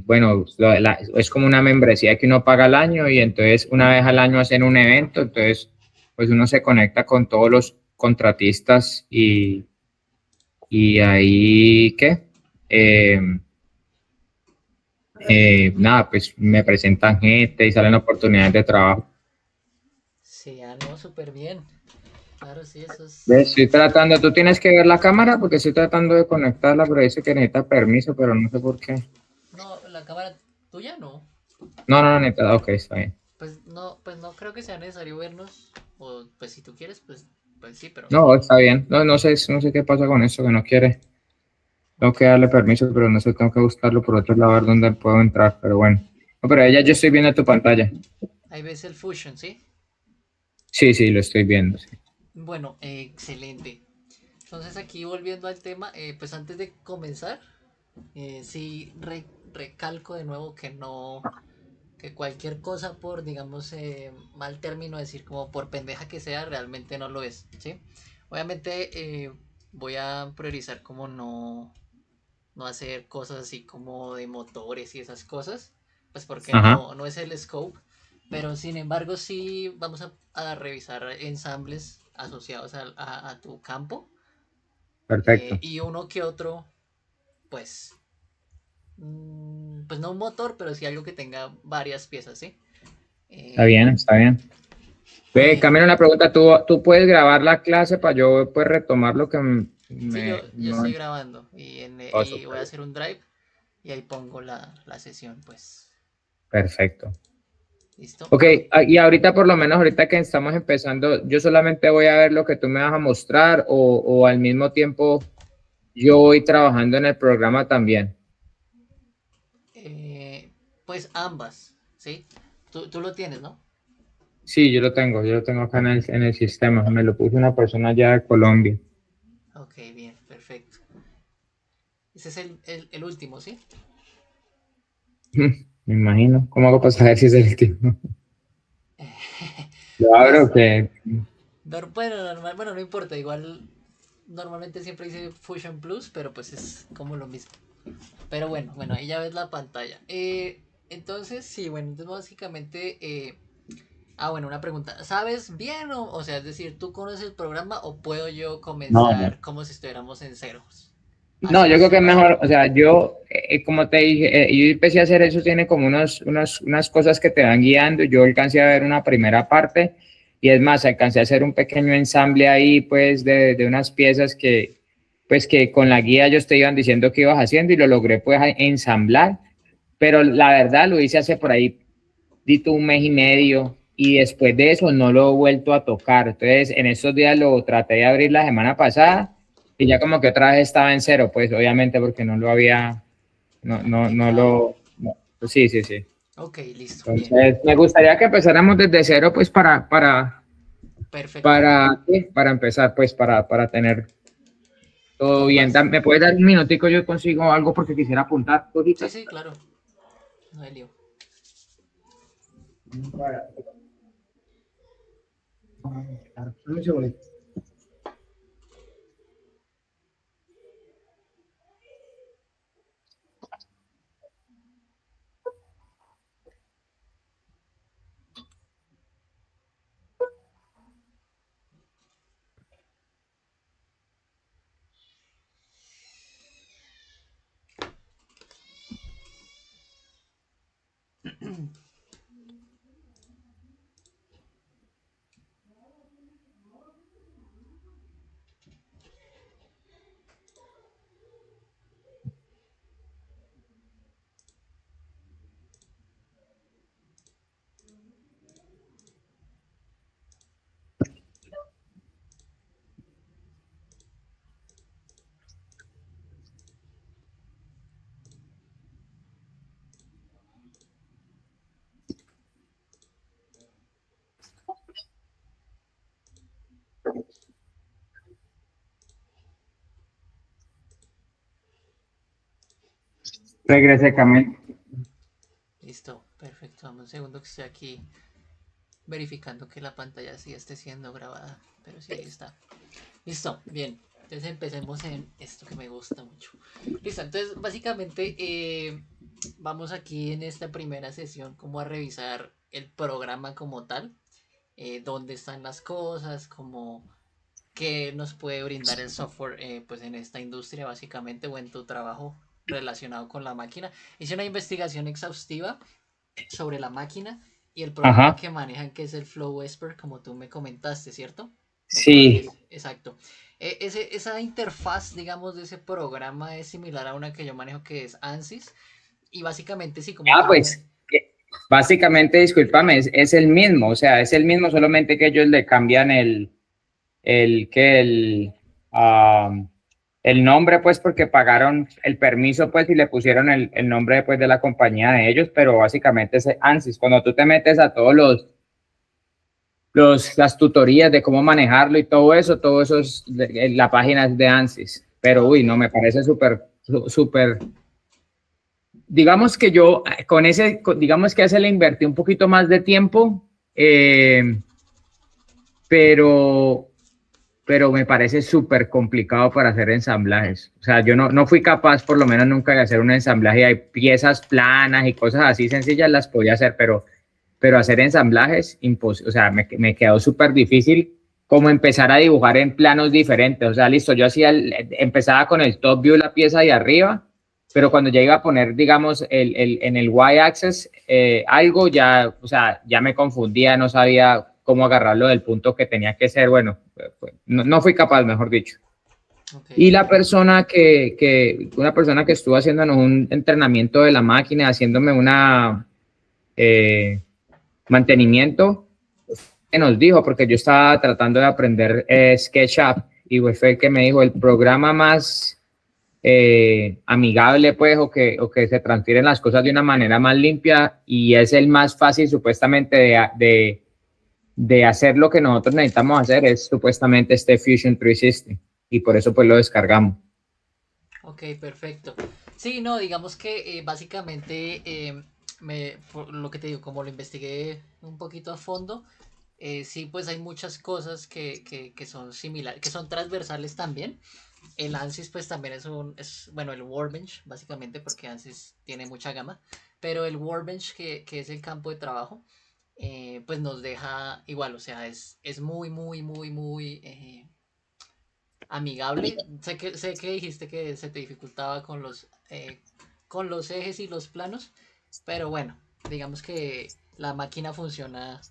bueno, es como una membresía que uno paga al año y entonces una vez al año hacen un evento, entonces pues uno se conecta con todos los contratistas y ahí, ¿qué? Eh, nada, pues me presentan gente y salen oportunidades de trabajo. Sí, ah, no, súper bien. Claro, sí, eso ¿Ves? es... Estoy tratando, tú tienes que ver la cámara porque estoy tratando de conectarla, pero dice que necesita permiso, pero no sé por qué. No, la cámara tuya no. No, no, no necesita, ok, está bien. Pues no creo que sea necesario vernos. O pues si tú quieres, pues sí, pero No, está bien. No, no sé qué pasa con eso, que no quiere. Tengo ok. que darle permiso, pero no sé, tengo que buscarlo por otro lado a ver dónde puedo entrar, pero bueno. No, pero ella, yo estoy viendo tu pantalla. Ahí ves el Fusion, ¿sí? Sí, sí, lo estoy viendo, sí. Bueno, excelente. Entonces aquí volviendo al tema, pues antes de comenzar, sí recalco de nuevo que no, que cualquier cosa por, digamos, mal término decir como por pendeja que sea, realmente no lo es, ¿sí? Obviamente voy a priorizar como no hacer cosas así como de motores y esas cosas, pues porque Ajá, no es el scope, pero sin embargo sí vamos a revisar ensambles asociados a tu campo perfecto. y uno que otro, pues, pues no un motor, pero sí algo que tenga varias piezas, ¿sí? Está Eh, bien, está bien. Ve, eh, Camila, una pregunta. ¿Tú puedes grabar la clase para yo pues retomar lo que sí, me... yo No, estoy grabando oh, y voy súper a bien. hacer un drive y ahí pongo la sesión, pues, Perfecto. ¿listo? Ok, y ahorita por lo menos, ahorita que estamos empezando, yo solamente voy a ver lo que tú me vas a mostrar o al mismo tiempo yo voy trabajando en el programa también. Eh, pues ambas, ¿sí? Tú lo tienes, ¿no? Sí, yo lo tengo acá en el sistema. Me lo puso una persona allá de Colombia. Ok, bien, perfecto. Ese es el último, ¿sí? Me imagino. ¿Cómo hago para saber si es el último? Lo abro Pues, que... bueno, normal, bueno, no importa, igual normalmente siempre dice Fusion Plus, pero pues es como lo mismo. Pero bueno, ahí ya ves la pantalla. Entonces, sí, bueno, entonces básicamente, bueno, una pregunta. ¿Sabes bien o sea, es decir, tú conoces el programa o puedo yo No, no. comenzar como si estuviéramos en ceros? No, Así yo creo que es sin... mejor, o sea, yo, como te dije, yo empecé a hacer eso, tiene como unas cosas que te van guiando, yo alcancé a ver una primera parte y es más, alcancé a hacer un pequeño ensamble ahí, pues, de unas piezas que, pues, que con la guía ellos te iban diciendo que ibas haciendo y lo logré, pues, ensamblar, pero la verdad lo hice hace por ahí, dito un mes y medio y después de eso no lo he vuelto a tocar, entonces en estos días lo traté de abrir la semana pasada y ya como que otra vez estaba en cero, pues obviamente porque no lo había, no aplicado. lo, no, pues sí, sí, sí. Ok, listo, bien. Entonces, me gustaría que empezáramos desde cero, pues Perfecto. ¿qué? Para empezar, pues para tener todo Con bien. base. ¿Me puedes dar un minutico? Yo consigo algo porque quisiera apuntar Sí, cositas. sí, claro. No hay lío. Claro, un segundo. Regrese, Camil. Listo, perfecto. Dame un segundo que estoy aquí verificando que la pantalla sí esté siendo grabada. Pero sí, ahí está. Listo, bien. Entonces empecemos en esto que me gusta mucho. Listo, entonces básicamente vamos aquí en esta primera sesión como a revisar el programa como tal, dónde están las cosas, como qué nos puede brindar el software pues en esta industria básicamente o en tu trabajo relacionado con la máquina. Hice una investigación exhaustiva sobre la máquina y el programa Ajá, que manejan que es el Flow Esper, como tú me comentaste, ¿cierto? Me sí. corriges, exacto. Esa interfaz, digamos, de ese programa es similar a una que yo manejo que es ANSYS y básicamente sí, como Ah, tú lo ves. pues, básicamente, discúlpame, es el mismo, o sea, es el mismo, solamente que ellos le cambian el, que el nombre, pues, porque pagaron el permiso, pues, y le pusieron el nombre, pues, de la compañía de ellos, pero básicamente es ANSYS. Cuando tú te metes a todos las tutorías de cómo manejarlo y todo eso es, la página es de ANSYS, pero, Ok, uy, no, me parece súper, digamos que yo, digamos que a ese le invertí un poquito más de tiempo, pero me parece súper complicado para hacer ensamblajes. O sea, yo no fui capaz, por lo menos nunca, de hacer un ensamblaje. Hay piezas planas y cosas así sencillas, las podía hacer, pero hacer ensamblajes, imposible. O sea, me quedó súper difícil como empezar a dibujar en planos diferentes. O sea, listo, yo empezaba con el top view, la pieza de arriba, pero sí. cuando ya iba a poner, digamos, en el y-axis algo, ya, o sea, ya me confundía, no sabía cómo agarrarlo del punto que tenía que ser. Bueno, no fui capaz, mejor dicho. Ok, Y una persona que estuvo haciéndonos un entrenamiento de la máquina, haciéndome una mantenimiento, que nos dijo, porque yo estaba tratando de aprender SketchUp, y fue el que me dijo el programa más amigable, pues, o que se transfieren las cosas de una manera más limpia, y es el más fácil supuestamente de hacer lo que nosotros necesitamos hacer, es supuestamente este Fusion 360, y por eso pues lo descargamos. ok, perfecto. Sí, no, digamos que básicamente por lo que te digo, como lo investigué un poquito a fondo, sí, pues hay muchas cosas que son similares, que son transversales también. El ANSYS pues también bueno, el Workbench básicamente porque ANSYS tiene mucha gama, pero el Workbench que es el campo de trabajo, pues nos deja igual, o sea, es muy, muy, muy, muy amigable. Sé que dijiste que se te dificultaba con los ejes y los planos, pero bueno, digamos que la máquina funciona.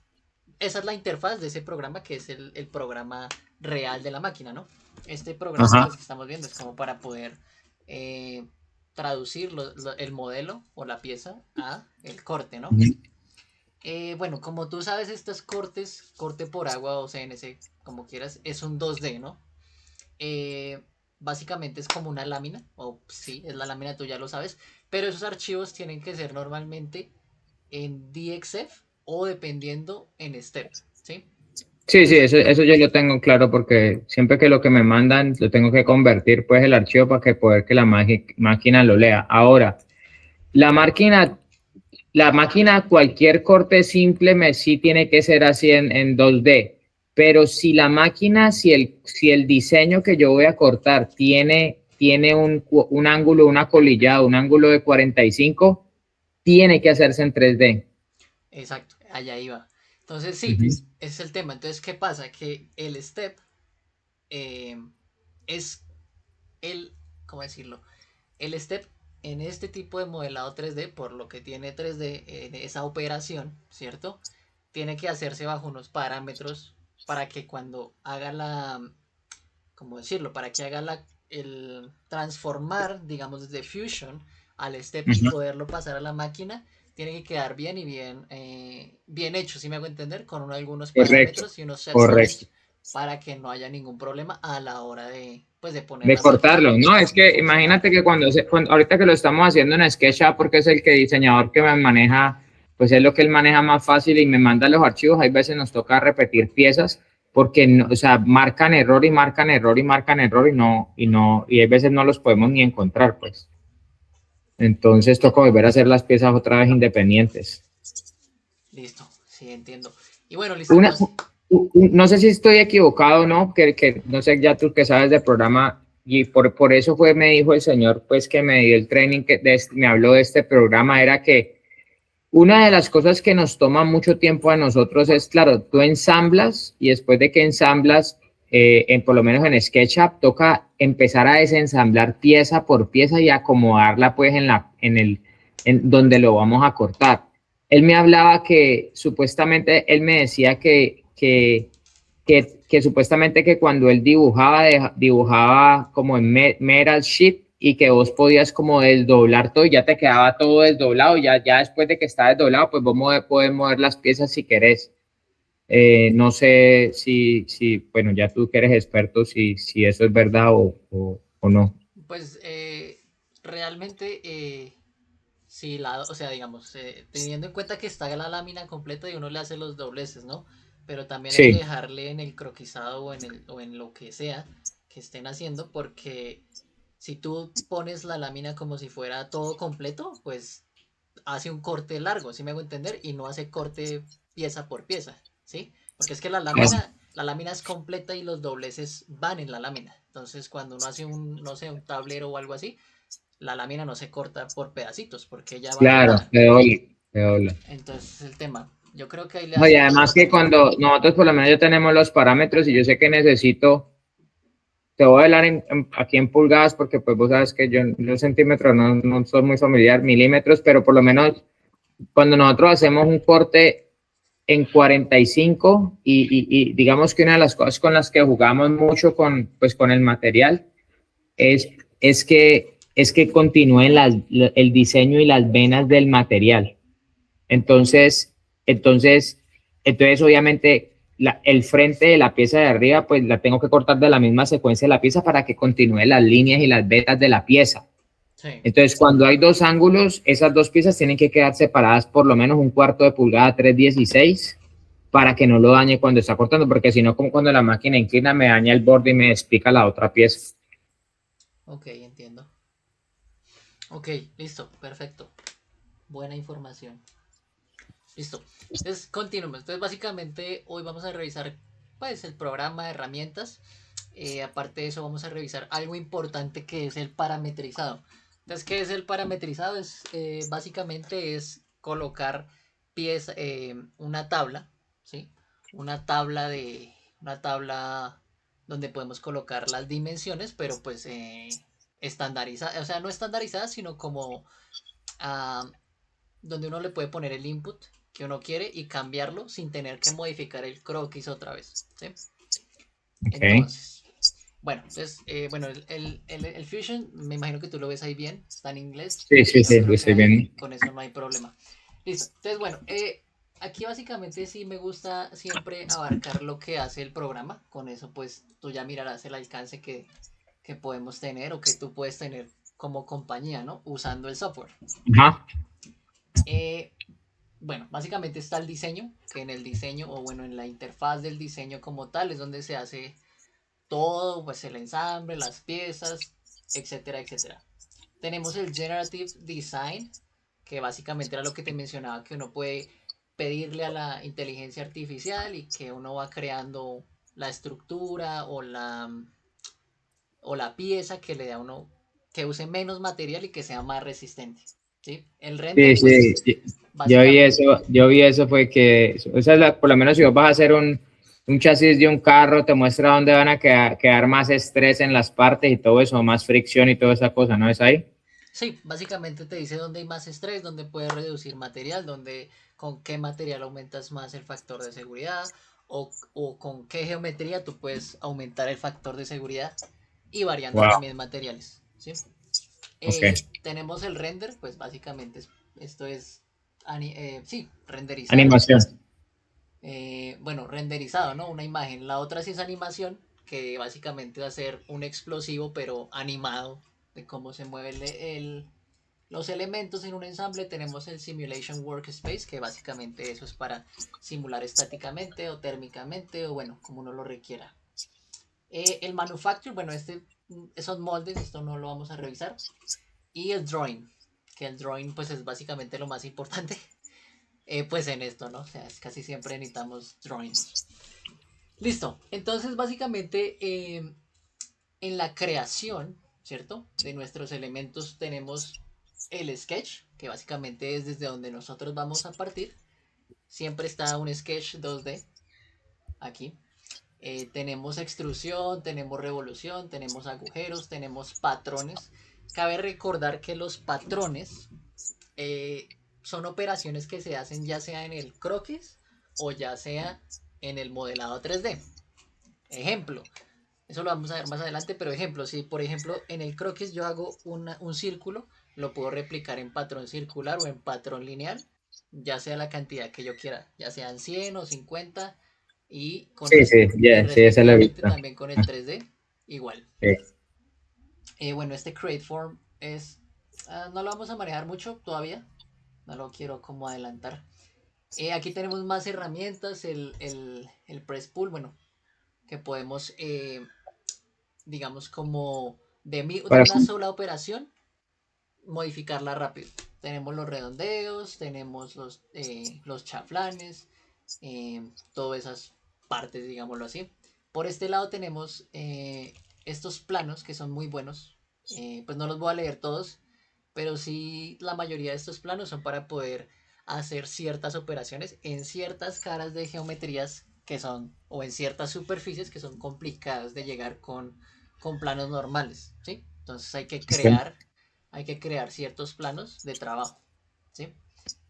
Esa es la interfaz de ese programa que es el programa real de la máquina, ¿no? Este programa Ajá. pues que estamos viendo es como para poder eh, traducir el modelo o la pieza a el corte, ¿no? Bueno, como tú sabes, estos cortes, corte por agua o CNC, como quieras, es un 2D, ¿no? Eh, Básicamente es como una lámina, o sí, es la lámina, tú ya lo sabes, pero esos archivos tienen que ser normalmente en DXF o dependiendo en STEP, ¿sí? Sí, sí, Entonces, eso yo lo tengo claro, porque siempre que lo que me mandan lo tengo que convertir, pues, el archivo para que poder que la máquina lo lea. Ahora, la máquina, cualquier corte simple sí tiene que ser así en 2D, pero si el diseño que yo voy a cortar tiene un ángulo, una colillada, un ángulo de 45, tiene que hacerse en 3D. exacto, allá iba. Entonces, sí, Ujú. ese es el tema. Entonces, ¿qué pasa? Que el STEP eh, es el, ¿cómo decirlo? El step en este tipo de modelado 3D, por lo que tiene 3D en esa operación, ¿cierto? Tiene que hacerse bajo unos parámetros para que cuando haga ¿cómo decirlo? Para que haga el transformar, digamos, desde Fusion al step y Ujú. poderlo pasar a la máquina, tiene que quedar bien y bien hecho, si me hago entender, con algunos Correcto, parámetros y unos set correcto. points para que no haya ningún problema a la hora pues, de poner De la máquina cortarlo, ¿no? Es a que funcionar. imagínate que ahorita que lo estamos haciendo en SketchUp, porque es el diseñador que me maneja, pues es lo que él maneja más fácil y me manda los archivos, hay veces nos toca repetir piezas porque, no, o sea, marcan error y marcan error y marcan error y hay veces no los podemos ni encontrar, pues. Entonces toca volver a hacer las piezas otra vez independientes. Listo, sí, entiendo. Y bueno, listo, Una, entonces. No sé si estoy equivocado o no, que no sé, ya tú que sabes del programa, y por eso fue, me dijo el señor, pues que me dio el training, me habló de este programa, era que una de las cosas que nos toma mucho tiempo a nosotros es, claro, tú ensamblas y después de que ensamblas, por lo menos en SketchUp, toca empezar a desensamblar pieza por pieza y acomodarla pues en donde lo vamos a cortar. Él me hablaba que supuestamente, él me decía que supuestamente que cuando él dibujaba como en metal sheet y que vos podías como desdoblar todo y ya te quedaba todo desdoblado, ya después de que está desdoblado, pues vos podés mover las piezas si querés. No sé bueno, ya tú que eres experto, si eso es verdad o no. Pues realmente, sí, o sea, digamos, teniendo en cuenta que está la lámina completa y uno le hace los dobleces, ¿no? Pero también hay que Sí, dejarle en el croquisado o en lo que sea que estén haciendo, porque si tú pones la lámina como si fuera todo completo, pues hace un corte largo, ¿sí me hago entender? Y no hace corte pieza por pieza, ¿sí? Porque es que la lámina es completa y los dobleces van en la lámina. Entonces, cuando uno hace un, no sé, un tablero o algo así, la lámina no se corta por pedacitos, porque ya va claro, pegada. te doy, te doy. Entonces, el tema. Yo creo que ahí le No, y hace además que falta. cuando nosotros por lo menos ya tenemos los parámetros y yo sé que necesito, te voy a hablar aquí en pulgadas porque pues vos sabes que yo los centímetros no soy muy familiar, milímetros, pero por lo menos cuando nosotros hacemos un corte en 45 y digamos que una de las cosas con las que jugamos mucho pues con el material es, es que continúen el diseño y las venas del material. Entonces, entonces, entonces obviamente el frente de la pieza de arriba, pues la tengo que cortar de la misma secuencia de la pieza para que continúe las líneas y las vetas de la pieza. Sí, Entonces, cuando hay dos ángulos, esas dos piezas tienen que quedar separadas por lo menos un cuarto de pulgada, 3/16, para que no lo dañe cuando está cortando, porque si no, como cuando la máquina inclina, me daña el borde y me despica la otra pieza. ok, entiendo. Ok, listo, perfecto. Buena información. Listo. Entonces, continuemos. Entonces, básicamente, hoy vamos a revisar pues el programa de herramientas. Aparte de eso, vamos a revisar algo importante que es el parametrizado. Entonces, ¿qué es el parametrizado? Básicamente es colocar una tabla, ¿sí? Una tabla donde podemos colocar las dimensiones, pero pues estandarizada, o sea, no estandarizada, sino como ah, donde uno le puede poner el input que uno quiere y cambiarlo sin tener que modificar el croquis otra vez, ¿sí? Ok. Entonces, bueno, bueno, el Fusion, me imagino que tú lo ves ahí bien, está en inglés. Sí, sí, Yo sí, lo creo que estoy ahí viendo. con eso no hay problema. Listo. Entonces, bueno, aquí básicamente sí me gusta siempre abarcar lo que hace el programa. Con eso, pues tú ya mirarás el alcance que podemos tener o que tú puedes tener como compañía, ¿no? Usando el software. Ajá. Eh, bueno, básicamente está el diseño, que en el diseño, o bueno, en la interfaz del diseño como tal, es donde se hace todo, pues el ensamble, las piezas, etcétera, etcétera. Tenemos el Generative Design, que básicamente era lo que te mencionaba, que uno puede pedirle a la inteligencia artificial y que uno va creando la estructura o la pieza que le da a uno, que use menos material y que sea más resistente. ¿Sí? El Sí, render, sí, pues básicamente, yo vi eso fue que, o sea, por lo menos si vos vas a hacer un chasis de un carro, te muestra dónde van a quedar más estrés en las partes y todo eso, más fricción y toda esa cosa, ¿no es ahí? sí, básicamente te dice dónde hay más estrés, dónde puedes reducir material, dónde con qué material aumentas más el factor de seguridad o con qué geometría tú puedes aumentar el factor de seguridad y variando Wow, también materiales. ¿Sí? ok. Tenemos el render, pues básicamente esto es, sí, renderizar. Animación. Bueno, renderizado, ¿no? Una imagen. La otra sí es animación, que básicamente va a ser un explosivo, pero animado, de cómo se mueven los elementos en un ensamble. Tenemos el Simulation Workspace, que básicamente eso es para simular estáticamente o térmicamente, o bueno, como uno lo requiera. El Manufacture, bueno, esos moldes, esto no lo vamos a revisar. Y el Drawing, que el Drawing pues es básicamente lo más importante, pues en esto, ¿no? O sea, casi siempre necesitamos drawings. Listo. Entonces, básicamente, en la creación, ¿cierto? De nuestros elementos tenemos el sketch, que básicamente es desde donde nosotros vamos a partir. Siempre está un sketch 2D aquí. Tenemos extrusión, tenemos revolución, tenemos agujeros, tenemos patrones. Cabe recordar que los patrones eh, son operaciones que se hacen ya sea en el croquis o ya sea en el modelado 3D. Ejemplo, eso lo vamos a ver más adelante, pero ejemplo, si por ejemplo en el croquis yo hago un círculo, lo puedo replicar en patrón circular o en patrón lineal, ya sea la cantidad que yo quiera, ya sean 100 o 50 y, Sí, sí, y ya, sí, eso lo he respectivamente visto. también con el 3D igual. Sí. Bueno, este create form es, no lo vamos a manejar mucho todavía, no lo quiero como adelantar. Aquí tenemos más herramientas, el press pull, bueno, que podemos digamos, como de Para, una sola operación, modificarla rápido. Tenemos los redondeos, tenemos los chaflanes, todas esas partes, digámoslo así. Por este lado tenemos estos planos que son muy buenos. Pues no los voy a leer todos, pero sí la mayoría de estos planos son para poder hacer ciertas operaciones en ciertas caras de geometrías que son, o en ciertas superficies que son complicadas de llegar con planos normales, ¿sí? Entonces hay que crear ciertos planos de trabajo, ¿sí?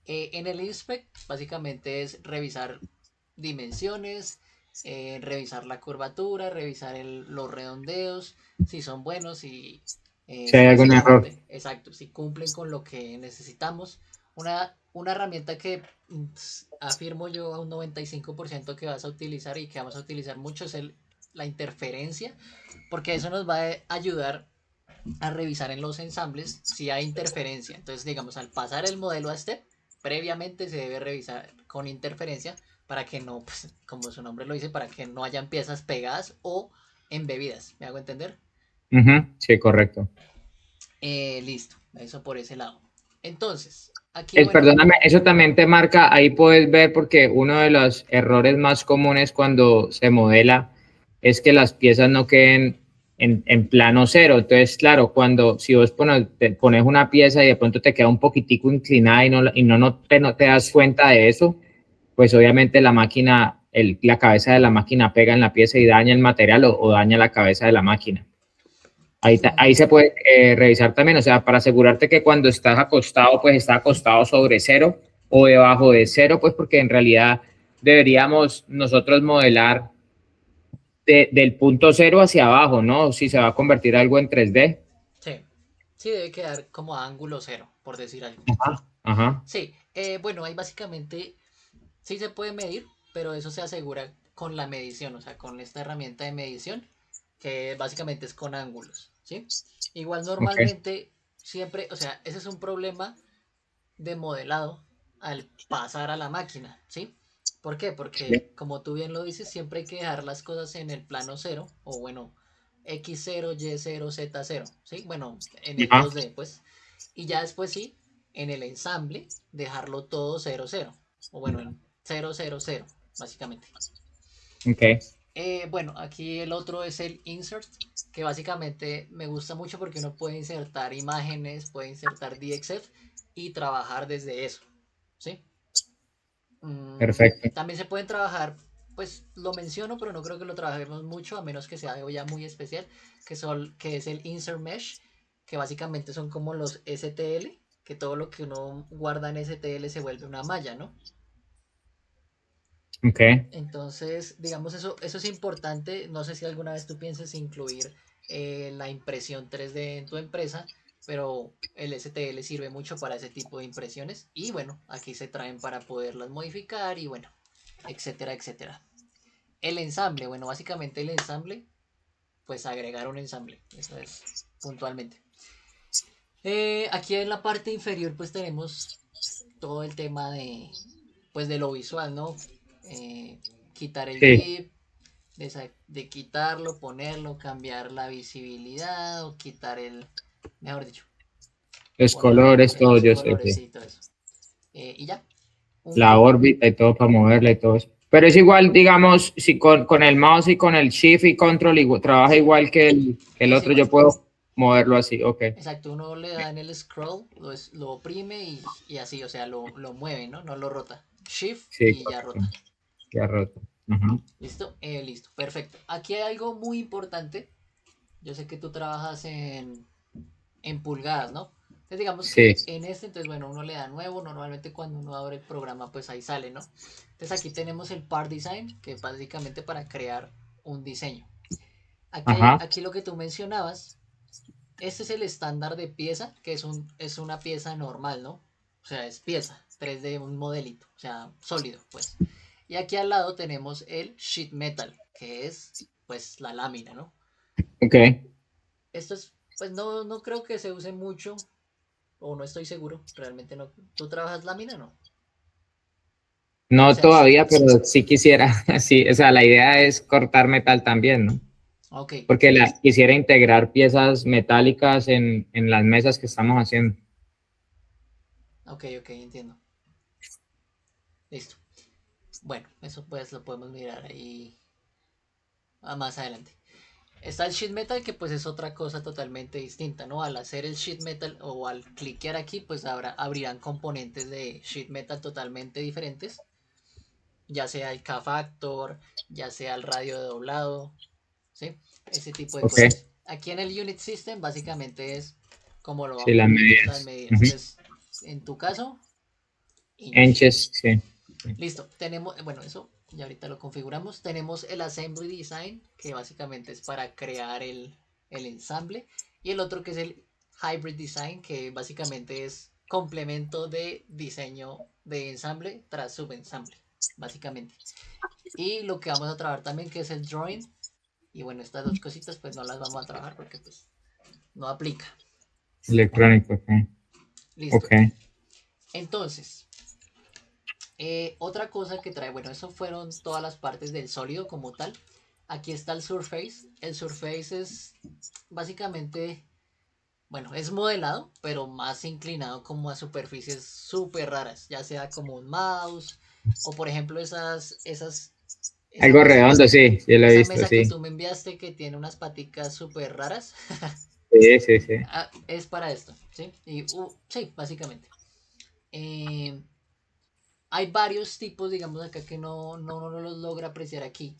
En el inspect básicamente es revisar dimensiones, revisar la curvatura, revisar los redondeos, si son buenos, si si hay algún error. básicamente, exacto, si cumplen con lo que necesitamos. Una herramienta que afirmo yo a un 95% que vas a utilizar y que vamos a utilizar mucho es la interferencia, porque eso nos va a ayudar a revisar en los ensambles si hay interferencia. Entonces, digamos, al pasar el modelo a step, previamente se debe revisar con interferencia para que no, pues, como su nombre lo dice, para que no hayan piezas pegadas o embebidas. ¿Me hago entender? Ujú, sí, correcto. Listo, eso por ese lado. Entonces, aquí, bueno, Perdóname, eso también te marca, ahí puedes ver porque uno de los errores más comunes cuando se modela es que las piezas no queden en plano cero. Entonces, claro, cuando si vos te pones una pieza y de pronto te queda un poquitico inclinada no te das cuenta de eso, pues obviamente la máquina, la cabeza de la máquina pega en la pieza y daña el material o daña la cabeza de la máquina. Ahí se puede revisar también, o sea, para asegurarte que cuando estás acostado, pues está acostado sobre cero o debajo de cero, pues porque en realidad deberíamos nosotros modelar del punto cero hacia abajo, ¿no? Si se va a convertir algo en 3D. sí, sí debe quedar como a ángulo cero, por decir algo. Ajá, ajá, Sí, bueno, ahí básicamente sí se puede medir, pero eso se asegura con la medición, o sea, con esta herramienta de medición, que básicamente es con ángulos, ¿sí? Igual ok, normalmente siempre, o sea, ese es un problema de modelado al pasar a la máquina, ¿sí? ¿Por qué? sí, Porque como tú bien lo dices, siempre hay que dejar las cosas en el plano cero, o bueno, X0, Y0, Z0, ¿sí? Bueno, en el ajá, 2D, pues. Y ya después sí, en el ensamble, dejarlo todo 0, 0. O bueno, en 0, 0, 0, básicamente. ok, Bueno, aquí el otro es el insert, que básicamente me gusta mucho porque uno puede insertar imágenes, puede insertar DXF y trabajar desde eso, ¿sí? perfecto. También se pueden trabajar, pues lo menciono, pero no creo que lo trabajemos mucho, a menos que sea algo ya muy especial, que es el insert mesh, que básicamente son como los STL, que todo lo que uno guarda en STL se vuelve una malla, ¿no? Ok. Entonces, digamos, eso es importante. No sé si alguna vez tú pienses incluir la impresión 3D en tu empresa, pero el STL sirve mucho para ese tipo de impresiones. Y bueno, aquí se traen para poderlas modificar y bueno, etcétera, etcétera. El ensamble, bueno, básicamente el ensamble, pues agregar un ensamble. Eso es puntualmente. Aquí en la parte inferior, pues tenemos todo el tema pues de lo visual, ¿no? Eh, quitar el Sí, GIF, de quitarlo, ponerlo, cambiar la visibilidad o quitar mejor dicho, los ponerle colores, todo, los yo sé, colores sí. y todo eso. Y ya, un La clic, órbita y todo para moverla y todo eso. Pero es igual, digamos, si con el mouse y con el shift y control trabaja igual que el Es otro, igual. yo puedo moverlo así, ok. Exacto, uno le da en el scroll, lo oprime y así, o sea, lo mueve, ¿no? No lo rota. Shift Sí, y ya correcto. rota. Ya roto. Ajá. ¿Listo? Listo, perfecto. Aquí hay algo muy importante. Yo sé que tú trabajas en pulgadas, ¿no? Entonces digamos Sí, que en este, entonces bueno, uno le da nuevo, normalmente cuando uno abre el programa pues ahí sale, ¿no? Entonces aquí tenemos el part design, que es básicamente para crear un diseño. ajá, Aquí lo que tú mencionabas, este es el estándar de pieza, que es una pieza normal, ¿no? O sea, es pieza, 3D, un modelito, o sea, sólido, pues. Y aquí al lado tenemos el sheet metal, que es pues la lámina, ¿no? ok. Esto es, pues no creo que se use mucho, o no estoy seguro, realmente no. ¿Tú trabajas lámina o no? O No sea, todavía, pero sí quisiera, sí, o sea, la idea es cortar metal también, ¿no? ok, Porque quisiera integrar piezas metálicas en las mesas que estamos haciendo. ok, entiendo. Listo. Bueno, eso pues lo podemos mirar ahí más adelante. Está el sheet metal que pues es otra cosa totalmente distinta, ¿no? Al hacer el sheet metal o al cliquear aquí pues abrirán componentes de sheet metal totalmente diferentes, ya sea el K-Factor, ya sea el radio de doblado, ¿sí? Ese tipo de Ok, cosas. Aquí en el Unit System básicamente es como sí, lo, las las medidas. medidas. Ujú. Entonces, en tu caso, inch. Enches, sí. Listo, tenemos, bueno, eso ya ahorita lo configuramos. Tenemos el Assembly Design, que básicamente es para crear el ensamble. Y el otro que es el Hybrid Design, que básicamente es complemento de diseño de ensamble tras subensamble, básicamente. Y lo que vamos a trabajar también, que es el Drawing. Y bueno, estas dos cositas pues no las vamos a trabajar porque pues no aplica. Electrónico, ok. Listo. Ok, Entonces, otra cosa que trae, bueno, eso fueron todas las partes del sólido como tal. Aquí está el Surface. El Surface es básicamente, bueno, es modelado, pero más inclinado como a superficies súper raras, ya sea como un mouse o por ejemplo esa algo mesa, redondo, sí, sí lo he esa visto, mesa que sí. tú me enviaste que tiene unas paticas súper raras. Sí, sí, sí. Es para esto, ¿sí? Sí, básicamente. Eh, Hay varios tipos, digamos acá que no los logra apreciar aquí.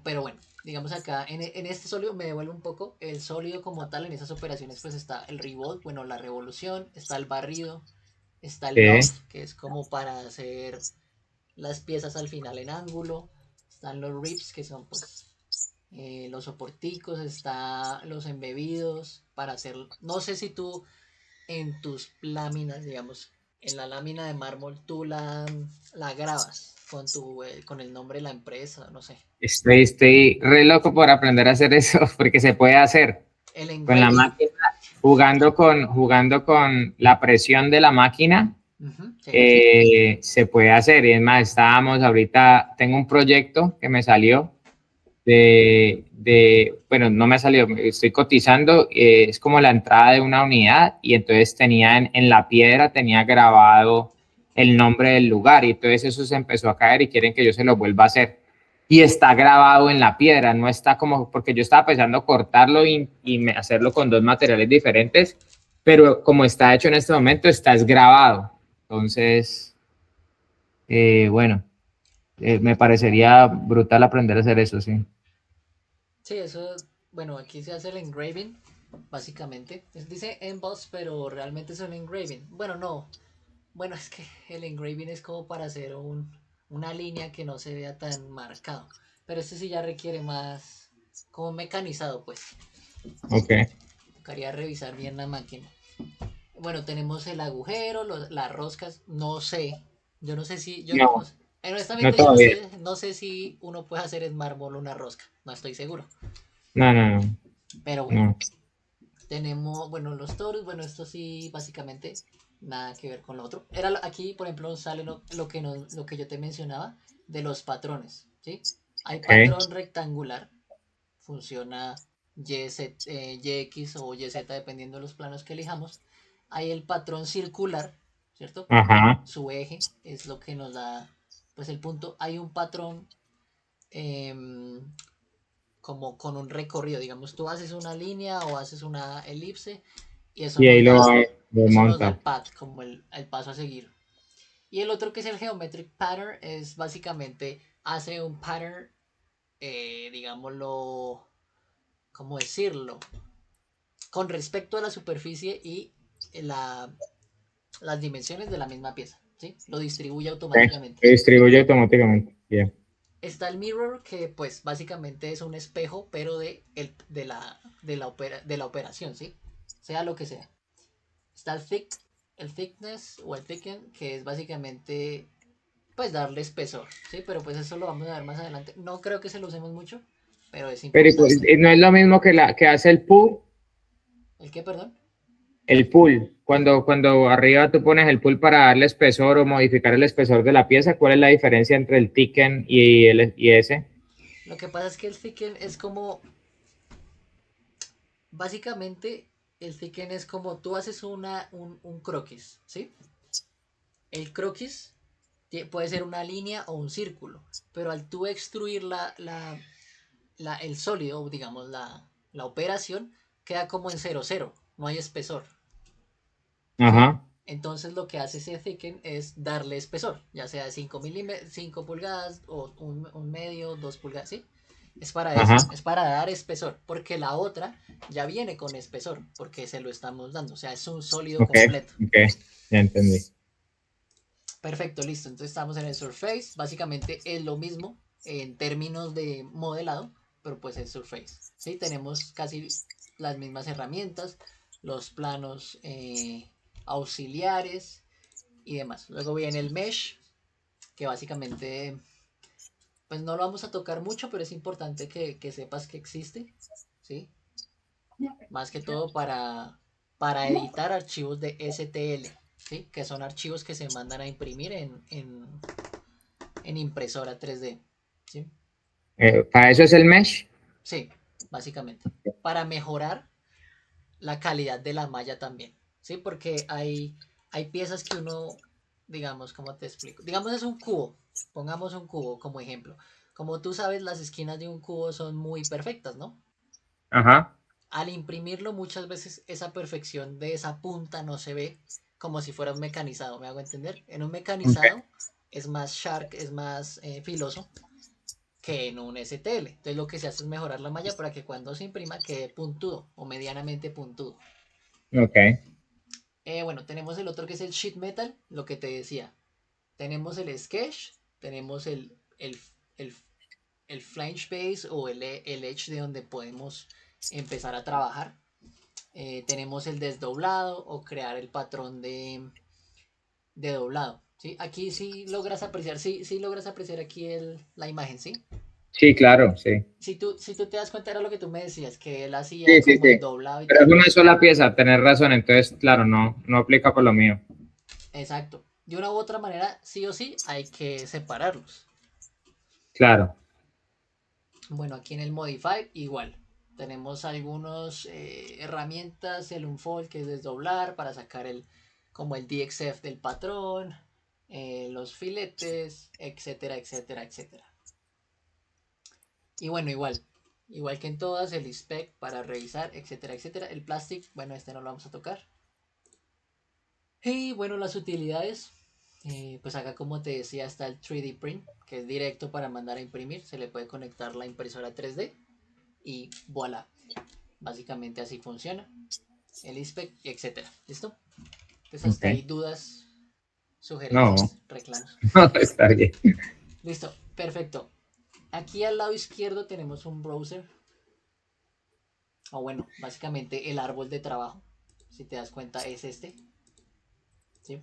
Pero bueno, digamos acá, en este sólido me devuelve un poco. El sólido como tal, en esas operaciones, pues está el revolve, bueno, la revolución, está el barrido, está el Sí, loft, que es como para hacer las piezas al final en ángulo. Están los rips, que son pues los soporticos, está los embebidos para hacer. No sé si tú en tus láminas, digamos, en la lámina de mármol, tú la grabas con el nombre de la empresa, no sé. estoy re loco por aprender a hacer eso, porque se puede hacer El con la engraving. máquina, jugando con la presión de la máquina, Ujú, sí. se puede hacer. Y es más, tengo un proyecto que me salió bueno, no me ha salido, estoy cotizando, es como la entrada de una unidad y entonces tenía en la piedra, tenía grabado el nombre del lugar y entonces eso se empezó a caer y quieren que yo se lo vuelva a hacer. Y está grabado en la piedra, no está como, porque yo estaba pensando cortarlo y hacerlo con dos materiales diferentes, pero como está hecho en este momento, está es grabado. Entonces, bueno, me parecería brutal aprender a hacer eso, sí. Sí, eso, bueno, aquí se hace el engraving, básicamente. Dice emboss, pero realmente es un engraving. Bueno, no. Bueno, es que el engraving es como para hacer una línea que no se vea tan marcado. Pero este sí ya requiere más, como mecanizado, pues. Ok. Tocaría revisar bien la máquina. Bueno, tenemos el agujero, las roscas, no sé. Yo no sé si, yo no, No, no honestamente yo todavía. no sé si uno puede hacer en mármol una rosca. No estoy seguro. No, no, no, Pero bueno, no. tenemos, bueno, los toros, bueno, esto sí, básicamente nada que ver con lo otro. Aquí, por ejemplo, sale lo que yo te mencionaba de los patrones, ¿sí? Hay Ok. patrón rectangular, funciona YX o YZ dependiendo de los planos que elijamos. Hay el patrón circular, ¿cierto? Que Ajá. su eje es lo que nos da pues el punto, hay un patrón em, como con un recorrido, digamos, tú haces una línea o haces una elipse y Y ahí lo eso nos da el monta. path, como el paso a seguir. Y el otro que es el geometric pattern es básicamente hace un pattern, digámoslo, ¿cómo decirlo? Con respecto a la superficie y la, las dimensiones de la misma pieza, ¿sí? Lo distribuye automáticamente. Se distribuye automáticamente. Bien. Está el mirror, que pues básicamente es un espejo, pero de la operación, ¿sí? Sea lo que sea. Está el thickness o el thicken, que es básicamente pues darle espesor, ¿sí? Pero pues eso lo vamos a ver más adelante. No creo que se lo usemos mucho, pero es Pero pues, importante. no es lo mismo que hace el pull. ¿El qué, perdón? El pull, cuando arriba tú pones el pull para darle espesor o modificar el espesor de la pieza, ¿cuál es la diferencia entre el thicken y ese? Lo que pasa es que el thicken es como, básicamente, el thicken es como tú haces un croquis, ¿sí? El croquis puede ser una línea o un círculo, pero al tú extruir el sólido, digamos, la operación, queda como en cero cero, no hay espesor, ¿sí? Ajá, Entonces lo que hace ese thicken es darle espesor, ya sea de 5 pulgadas o un medio, 2 pulgadas, ¿sí? Es para eso, ajá, es para dar espesor, porque la otra ya viene con espesor, porque se lo estamos dando, o sea, es un sólido ok, completo. ok, ya entendí. Perfecto, listo. Entonces estamos en el Surface. Básicamente es lo mismo en términos de modelado, pero pues es Surface. ¿Sí? Tenemos casi las mismas herramientas, los planos auxiliares y demás. Luego viene el Mesh, que básicamente pues no lo vamos a tocar mucho, pero es importante que sepas que existe. ¿Sí? Más que todo para editar archivos de STL. ¿Sí? Que son archivos que se mandan a imprimir en impresora 3D. ¿Sí? ¿Para eso es el mesh? Sí, básicamente. Para mejorar la calidad de la malla también. ¿Sí? Porque hay piezas que uno, digamos, ¿cómo te explico? Digamos es un cubo. Pongamos un cubo como ejemplo. Como tú sabes, las esquinas de un cubo son muy perfectas, ¿no? Ajá, Al imprimirlo muchas veces esa perfección de esa punta no se ve como si fuera un mecanizado, ¿me hago entender? En un ok, mecanizado es más sharp, es más filoso, que en un STL. Entonces lo que se hace es mejorar la malla para que cuando se imprima quede puntudo o medianamente puntudo. ok, Bueno, tenemos el otro que es el sheet metal, lo que te decía. Tenemos el sketch, tenemos el, el flange base o el edge de donde podemos empezar a trabajar. Tenemos el desdoblado o crear el patrón de doblado. ¿Sí? Aquí sí logras apreciar, sí logras apreciar aquí la imagen, ¿sí? sí, claro, sí, Si tú te das cuenta era lo que tú me decías, que él hacía sí, sí, como el sí, doblado y pero es tal. una sola pieza, tener razón, entonces, claro, no aplica por lo mío, Exacto. De una u otra manera, sí o sí, hay que separarlos. claro, Bueno, aquí en el Modify igual. Tenemos algunas herramientas, el Unfold que es desdoblar para sacar como el DXF del patrón, los filetes, etcétera, etcétera, etcétera. Y bueno, igual que en todas, el inspect para revisar, etcétera, etcétera. El plastic, bueno, este no lo vamos a tocar. Y bueno, las utilidades, pues acá como te decía está el 3D Print, que es directo para mandar a imprimir. Se le puede conectar la impresora 3D y voilà. Básicamente así funciona. El inspect, etcétera. ¿Listo? Entonces ok, hasta ahí dudas, no, sugerencias, reclamos. no, está bien, Listo, perfecto. Aquí al lado izquierdo tenemos un browser, o bueno, básicamente el árbol de trabajo. Si te das cuenta es este. ¿Sí?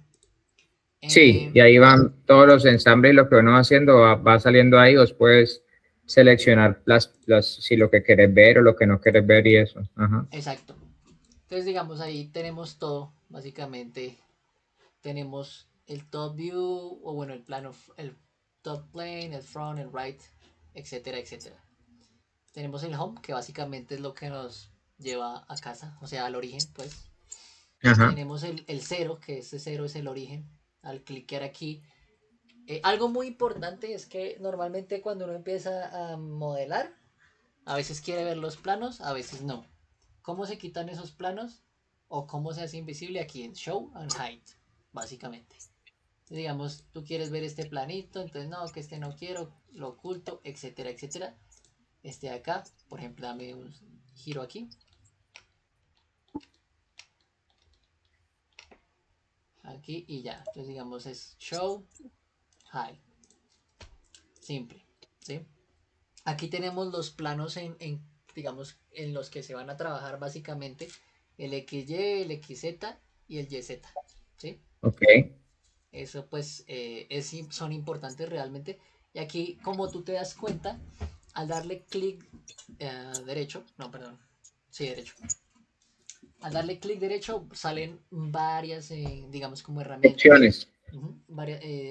sí, Eh, y ahí van todos los ensambles y lo que uno va haciendo va saliendo ahí, vos puedes seleccionar si lo que quieres ver o lo que no quieres ver y eso, ajá, exacto. Entonces digamos ahí tenemos todo, básicamente tenemos el top view o bueno el plano, el top plane, el front, el right, etcétera, etcétera. Tenemos el home que básicamente es lo que nos lleva a casa, o sea al origen pues. ajá, Tenemos el cero, que este cero es el origen. Al cliquear aquí Algo muy importante es que normalmente cuando uno empieza a modelar, a veces quiere ver los planos, a veces no. ¿Cómo se quitan esos planos? O cómo se hace invisible aquí en Show and Hide, básicamente. Digamos, tú quieres ver este planito, entonces no, que este no quiero, lo oculto, etcétera, etcétera. Este de acá, por ejemplo, dame un giro aquí. Aquí y ya. Entonces digamos es Show, Hide. Simple, ¿sí? Aquí tenemos los planos digamos, en los que se van a trabajar básicamente el XY, el XZ y el YZ, ¿sí? Ok. Eso pues son importantes realmente. Y aquí, como tú te das cuenta, al darle clic derecho, no, perdón, sí, derecho. Al darle clic derecho salen varias, digamos, como herramientas, Opciones.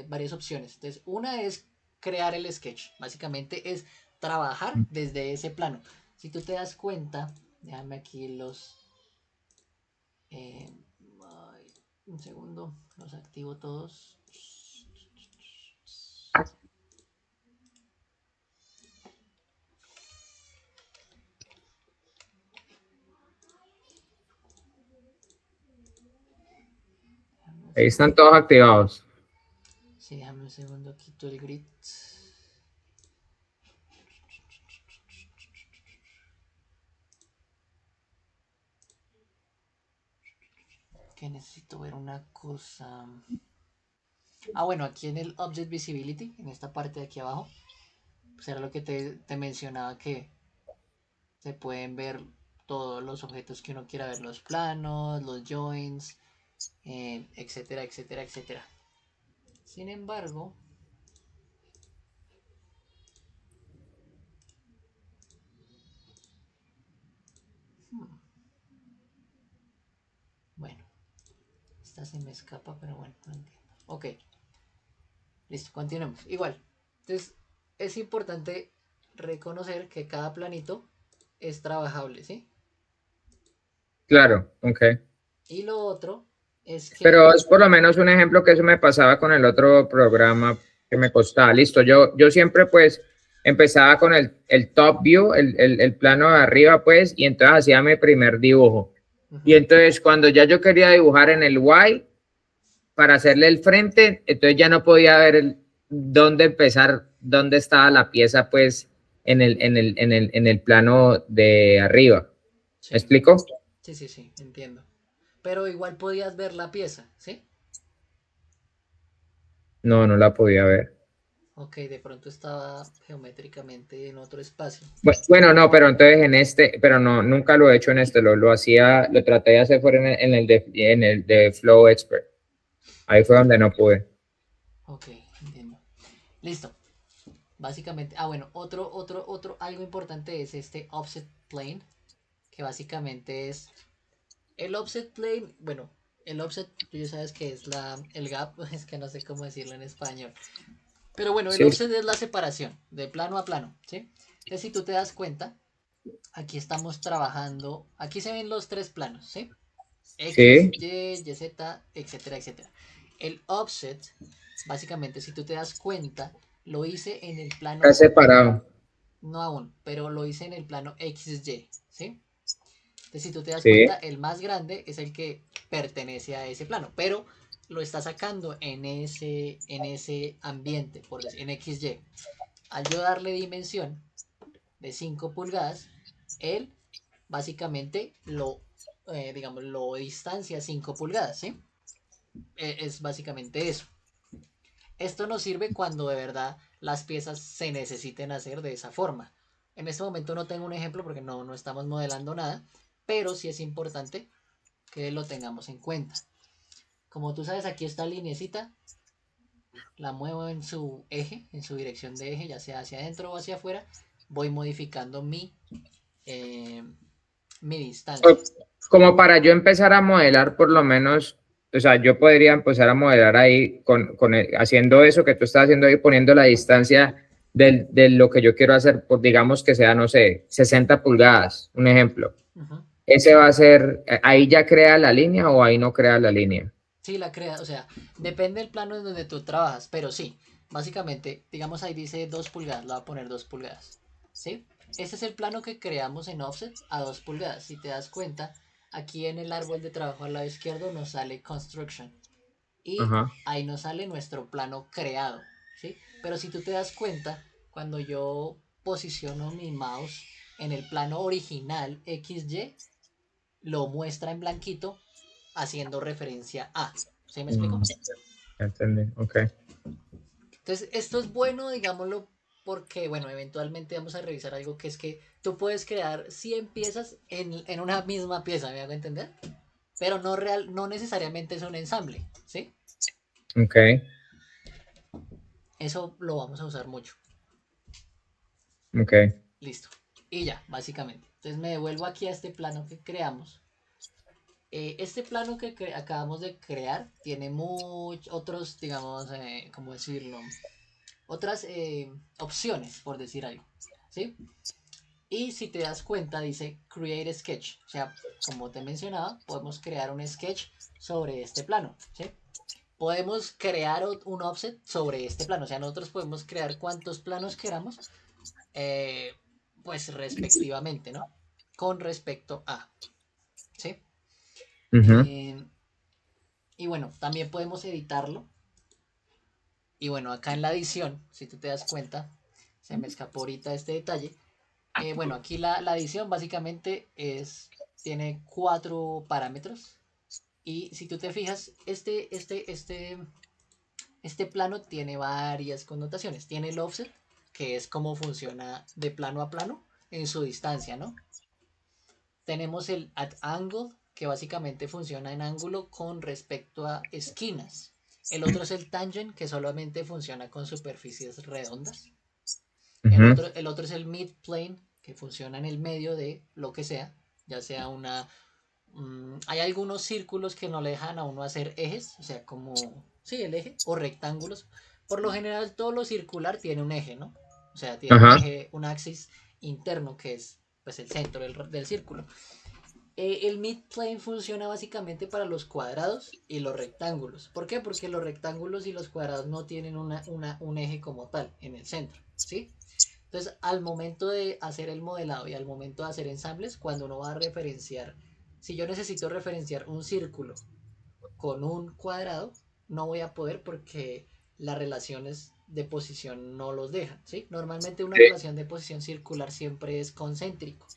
varias opciones. Entonces, una es crear el sketch. Básicamente es trabajar desde ese plano. Si tú te das cuenta, déjame aquí eh, un segundo, los activo todos. Ahí están todos activados. Sí, déjame un segundo, quito el grid. Que necesito ver una cosa. Ah, bueno, aquí en el Object Visibility, en esta parte de aquí abajo, pues era lo que te mencionaba que se pueden ver todos los objetos que uno quiera ver, los planos, los joints, etcétera, etcétera, etcétera. Sin embargo, bueno, esta se me escapa, pero bueno, no entiendo. Ok, listo, continuemos. Igual, entonces es importante reconocer que cada planito es trabajable, ¿sí? Claro, ok. Y lo otro es que... Pero es por lo menos un ejemplo que eso me pasaba con el otro programa que me costaba. Listo, yo siempre pues empezaba con el top view, el plano de arriba pues, y entonces hacía mi primer dibujo. Y entonces cuando ya yo quería dibujar en el Y, para hacerle el frente, entonces ya no podía ver dónde empezar, dónde estaba la pieza pues en el plano de arriba. ¿Me Sí, explico? sí, sí, sí, entiendo. Pero igual podías ver la pieza, ¿sí? No, no la podía ver. Ok, de pronto estaba geométricamente en otro espacio. Bueno, no, pero entonces pero no, nunca lo he hecho en este, lo hacía, lo traté de hacer fuera en el de Flow Expert. Ahí fue donde no pude. Ok, entiendo. Listo. Básicamente, bueno, algo importante es este offset plane, que básicamente es el offset plane, bueno, el offset, tú ya sabes que es el gap, es que no sé cómo decirlo en español. Pero bueno, el Sí, offset es la separación de plano a plano, ¿sí? Entonces, si tú te das cuenta, aquí estamos trabajando, aquí se ven los tres planos, ¿sí? X, sí, Y, YZ, etcétera, etcétera. El offset, básicamente, si tú te das cuenta, lo hice en el está plano, separado. no aún, pero lo hice en el plano XY, ¿sí? Entonces, si tú te das Sí, cuenta, el más grande es el que pertenece a ese plano, pero lo está sacando en ese ambiente, por decir, en XY. Al yo darle dimensión de 5 pulgadas, él básicamente digamos, lo distancia 5 pulgadas, ¿sí? Es básicamente eso. Esto nos sirve cuando de verdad las piezas se necesiten hacer de esa forma. En este momento no tengo un ejemplo porque no estamos modelando nada, pero sí es importante que lo tengamos en cuenta. Como tú sabes, aquí esta lineecita la muevo en su eje, en su dirección de eje, ya sea hacia adentro o hacia afuera. Voy modificando eh, mi distancia. como para yo empezar a modelar por lo menos, o sea, yo podría empezar a modelar ahí haciendo eso que tú estás haciendo ahí, poniendo la distancia de lo que yo quiero hacer, pues digamos que sea, no sé, 60 pulgadas, un ejemplo. Uh -huh. Ese va a ser, ahí ya crea la línea, o ahí no crea la línea. Sí, la crea, o sea, depende del plano en donde tú trabajas, pero sí, básicamente, digamos ahí dice 2 pulgadas, le voy a poner 2 pulgadas, ¿sí? Este es el plano que creamos en offset a 2 pulgadas. Si te das cuenta, aquí en el árbol de trabajo al lado izquierdo nos sale construction y Ajá. ahí nos sale nuestro plano creado, ¿sí? Pero si tú te das cuenta, cuando yo posiciono mi mouse en el plano original XY, lo muestra en blanquito haciendo referencia a. ¿Sí me explico? Entendí, ok. Entonces, esto es bueno, digámoslo, porque, bueno, eventualmente vamos a revisar algo que es que tú puedes crear 100 piezas en una misma pieza, ¿me hago entender? Pero no necesariamente es un ensamble, ¿sí? Ok. Eso lo vamos a usar mucho. Ok. Listo. Y ya, básicamente. Entonces me devuelvo aquí a este plano que creamos. Este plano que acabamos de crear tiene muchos otros, digamos, ¿cómo decirlo? Otras opciones, por decir algo. ¿Sí? Y si te das cuenta, dice Create Sketch. O sea, como te mencionaba, podemos crear un sketch sobre este plano. ¿Sí? Podemos crear un offset sobre este plano. O sea, nosotros podemos crear cuantos planos queramos, eh, pues respectivamente, ¿no? Con respecto a. ¿Sí? Ujú. Eh, y bueno, también podemos editarlo. Y bueno, acá en la edición, si tú te das cuenta, se me escapó ahorita este detalle. Bueno, aquí la edición básicamente tiene 4 parámetros. Y si tú te fijas, este plano tiene varias connotaciones. Tiene el offset, que es cómo funciona de plano a plano en su distancia, ¿no? Tenemos el at angle, que básicamente funciona en ángulo con respecto a esquinas. El otro es el tangent, que solamente funciona con superficies redondas. Ujú. El otro es el mid plane, que funciona en el medio de lo que sea, ya sea una... hay algunos círculos que no le dejan a uno hacer ejes, o sea, como, sí, el eje, o rectángulos. Por lo general, todo lo circular tiene un eje, ¿no? O sea, tiene un Ajá. eje, un axis interno que es pues el centro del círculo. El midplane funciona básicamente para los cuadrados y los rectángulos. ¿Por qué? Porque los rectángulos y los cuadrados no tienen un eje como tal en el centro, ¿sí? Entonces, al momento de hacer el modelado y al momento de hacer ensambles, cuando uno va a referenciar, si yo necesito referenciar un círculo con un cuadrado, no voy a poder porque las relaciones de posición no los dejan, ¿sí? Normalmente una Sí. relación de posición circular siempre es concéntrico,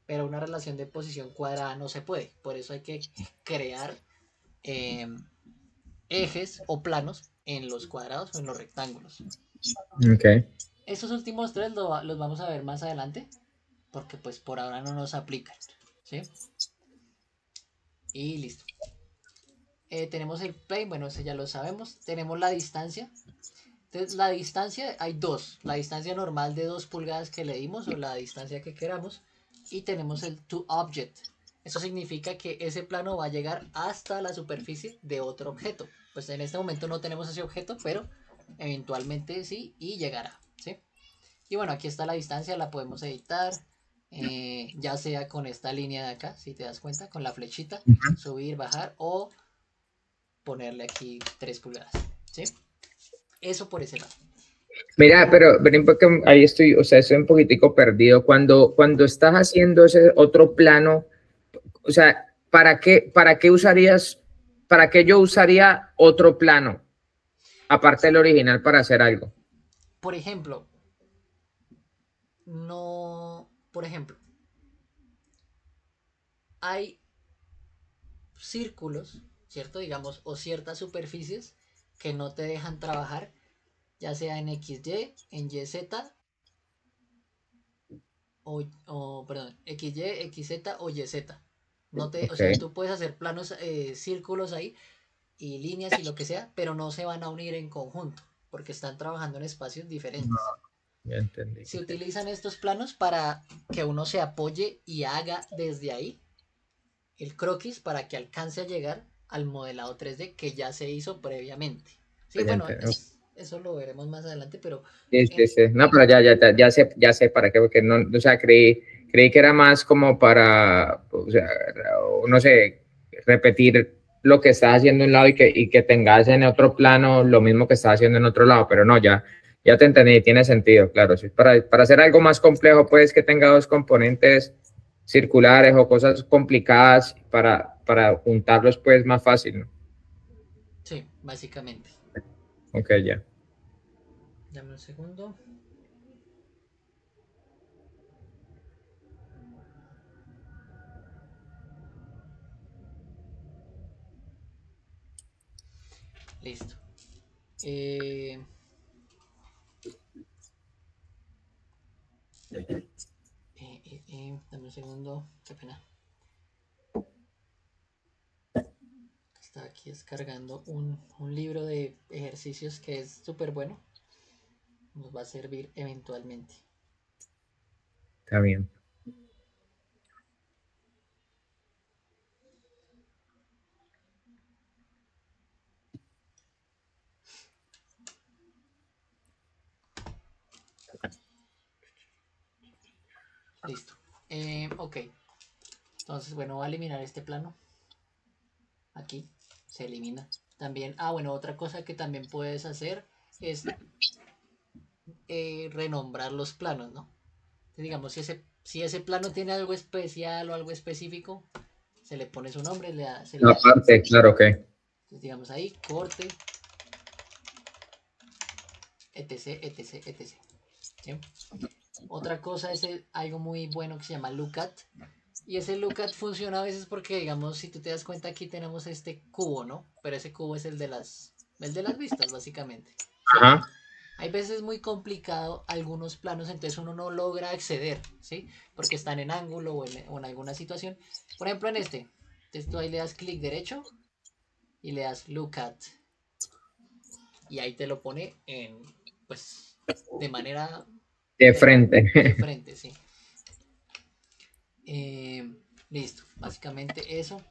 pero una relación de posición cuadrada no se puede. Por eso hay que crear eh, ejes o planos en los cuadrados o en los rectángulos. Ok. Estos últimos tres los vamos a ver más adelante, porque pues por ahora no nos aplican, ¿sí? Y listo. Tenemos el plane, bueno, ese ya lo sabemos. Tenemos la distancia. Entonces, la distancia hay dos. La distancia normal de 2 pulgadas que le dimos o la distancia que queramos. Y tenemos el to object. Eso significa que ese plano va a llegar hasta la superficie de otro objeto. Pues en este momento no tenemos ese objeto, pero eventualmente sí y llegará, ¿sí? Y bueno, aquí está la distancia, la podemos editar, ya sea con esta línea de acá, si te das cuenta, con la flechita, subir, bajar o ponerle aquí 3 pulgadas, ¿sí? Eso por ese lado. Mira, pero ven porque ahí estoy, o sea, estoy un poquitico perdido. Cuando estás haciendo ese otro plano, o sea, ¿para qué usarías, para qué yo usaría otro plano, aparte del original, para hacer algo? Por ejemplo, no, por ejemplo, hay círculos, ¿cierto? Digamos, o ciertas superficies que no te dejan trabajar, ya sea en XY, en YZ perdón, XY, XZ o YZ. No te, o Ok, sea, tú puedes hacer planos, círculos ahí y líneas y lo que sea, pero no se van a unir en conjunto porque están trabajando en espacios diferentes. ya entendí. Se Okay. utilizan estos planos para que uno se apoye y haga desde ahí el croquis para que alcance a llegar al modelado 3D que ya se hizo previamente. Sí, Ya bueno, entendí. eso lo veremos más adelante, pero Sí, sí, eh, sí. No, pero ya sé para qué, porque no, o sea, creí que era más como para, o sea, no sé, repetir lo que estás haciendo en un lado y que tengas en otro plano lo mismo que estás haciendo en otro lado, pero no, ya te entendí, tiene sentido, claro. Si para hacer algo más complejo, pues que tenga dos componentes circulares o cosas complicadas para juntarlos, pues más fácil, ¿no? Sí, básicamente. Ok, ya. Dame un segundo. Listo. Eh, dame un segundo. Qué pena. Está aquí descargando un libro de ejercicios que es súper bueno. Nos va a servir eventualmente. Está bien. Listo. Ok. Entonces, bueno, voy a eliminar este plano. Aquí se elimina. También, bueno, otra cosa que también puedes hacer es renombrar los planos, ¿no? Entonces, digamos, si ese plano tiene algo especial o algo específico, se le pone su nombre, se le da, Aparte, claro que. entonces, digamos ahí, corte, etc, etc, etc. ¿Sí? Otra cosa es algo muy bueno que se llama lookat. Y ese lookat funciona a veces porque, digamos, si tú te das cuenta, aquí tenemos este cubo, ¿no? Pero ese cubo es el de las vistas, básicamente. ¿Sí? Ajá. Hay veces muy complicado algunos planos, entonces uno no logra acceder, ¿sí? Porque están en ángulo o en alguna situación. Por ejemplo, en este. Entonces tú ahí le das clic derecho y le das look at. Y ahí te lo pone pues, de manera De de, frente. de frente, ¿sí? Eh, Listo. Básicamente eso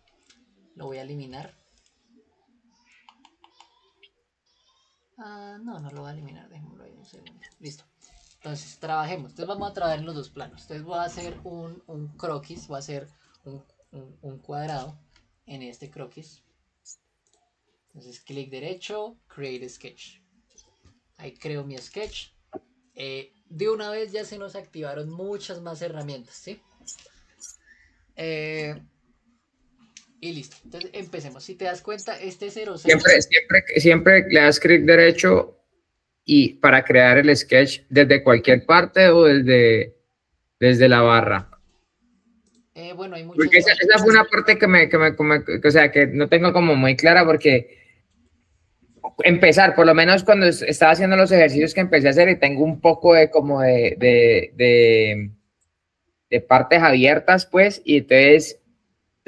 lo voy a eliminar. No lo voy a eliminar, dejémoslo ahí un segundo. Listo. Entonces, trabajemos. Entonces, vamos a trabajar en los dos planos. Entonces, voy a hacer un croquis, voy a hacer un cuadrado en este croquis. Entonces, clic derecho, Create Sketch. Ahí creo mi sketch. De una vez ya se nos activaron muchas más herramientas, ¿sí? Y listo. Entonces, empecemos. Si te das cuenta, este 00. Siempre le das clic derecho y para crear el sketch desde cualquier parte o desde la barra. Bueno, hay muchas Porque esa, más. esa fue una parte o sea, que no tengo como muy clara porque empezar, por lo menos cuando estaba haciendo los ejercicios que empecé a hacer y tengo un poco de como de partes abiertas, pues, y entonces,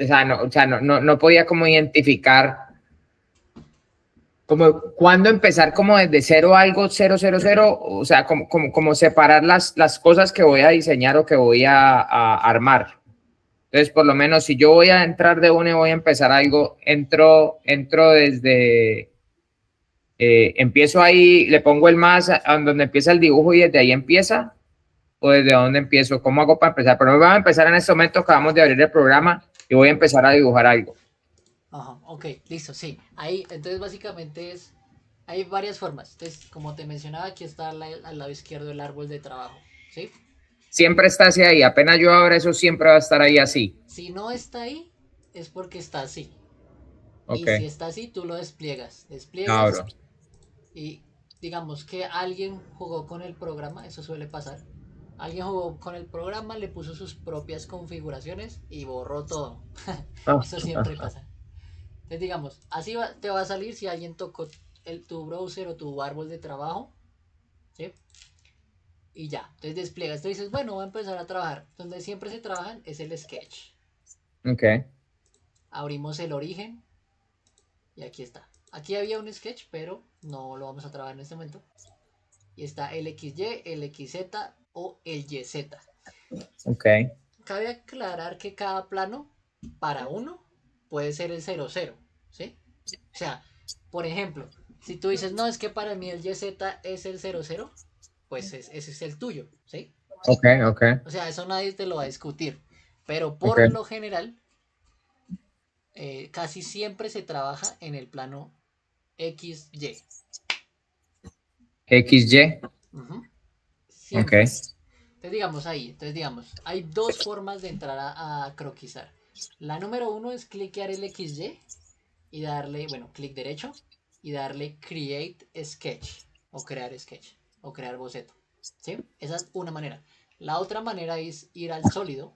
o sea, no podía como identificar como cuándo empezar como desde cero algo, cero, o sea, como separar las cosas que voy a diseñar o que voy a armar. Entonces, por lo menos, si yo voy a entrar de una y voy a empezar algo, entro desde, empiezo ahí, le pongo el más a donde empieza el dibujo y desde ahí empieza, o desde dónde empiezo, cómo hago para empezar. Pero no voy a empezar en este momento, acabamos de abrir el programa y voy a empezar a dibujar algo. Ajá, ok, listo, sí. Ahí, entonces básicamente hay varias formas. Entonces, como te mencionaba, aquí está al lado izquierdo el árbol de trabajo, ¿sí? Siempre está hacia ahí, apenas yo abra eso, siempre va a estar ahí así. Si no está ahí, es porque está así. Ok, Y si está así, tú lo despliegas abro. y digamos que alguien jugó con el programa, eso suele pasar. Alguien jugó con el programa, le puso sus propias configuraciones y borró todo. Ah, Eso siempre ah, pasa. Entonces, digamos, así te va a salir si alguien tocó tu browser o tu árbol de trabajo, ¿sí? Y ya, entonces despliegas, tú dices, bueno, voy a empezar a trabajar. Donde siempre se trabajan es el sketch. ok, Abrimos el origen y aquí está. Aquí había un sketch, pero no lo vamos a trabajar en este momento. Y está el XY, el XZ o el YZ. ok. Cabe aclarar que cada plano para uno puede ser el 00, ¿sí? O sea, por ejemplo, si tú dices, no, es que para mí el YZ es el 00, pues ese es el tuyo, ¿sí? Ok, ok, O sea, eso nadie te lo va a discutir. Pero ok. por lo general, casi siempre se trabaja en el plano XY. XY. Ok. Siempre. Entonces digamos, hay dos formas de entrar a croquisar. La número uno es cliquear el XY y darle, bueno, clic derecho y darle Create Sketch o crear sketch o crear boceto. ¿Sí? Esa es una manera. La otra manera es ir al sólido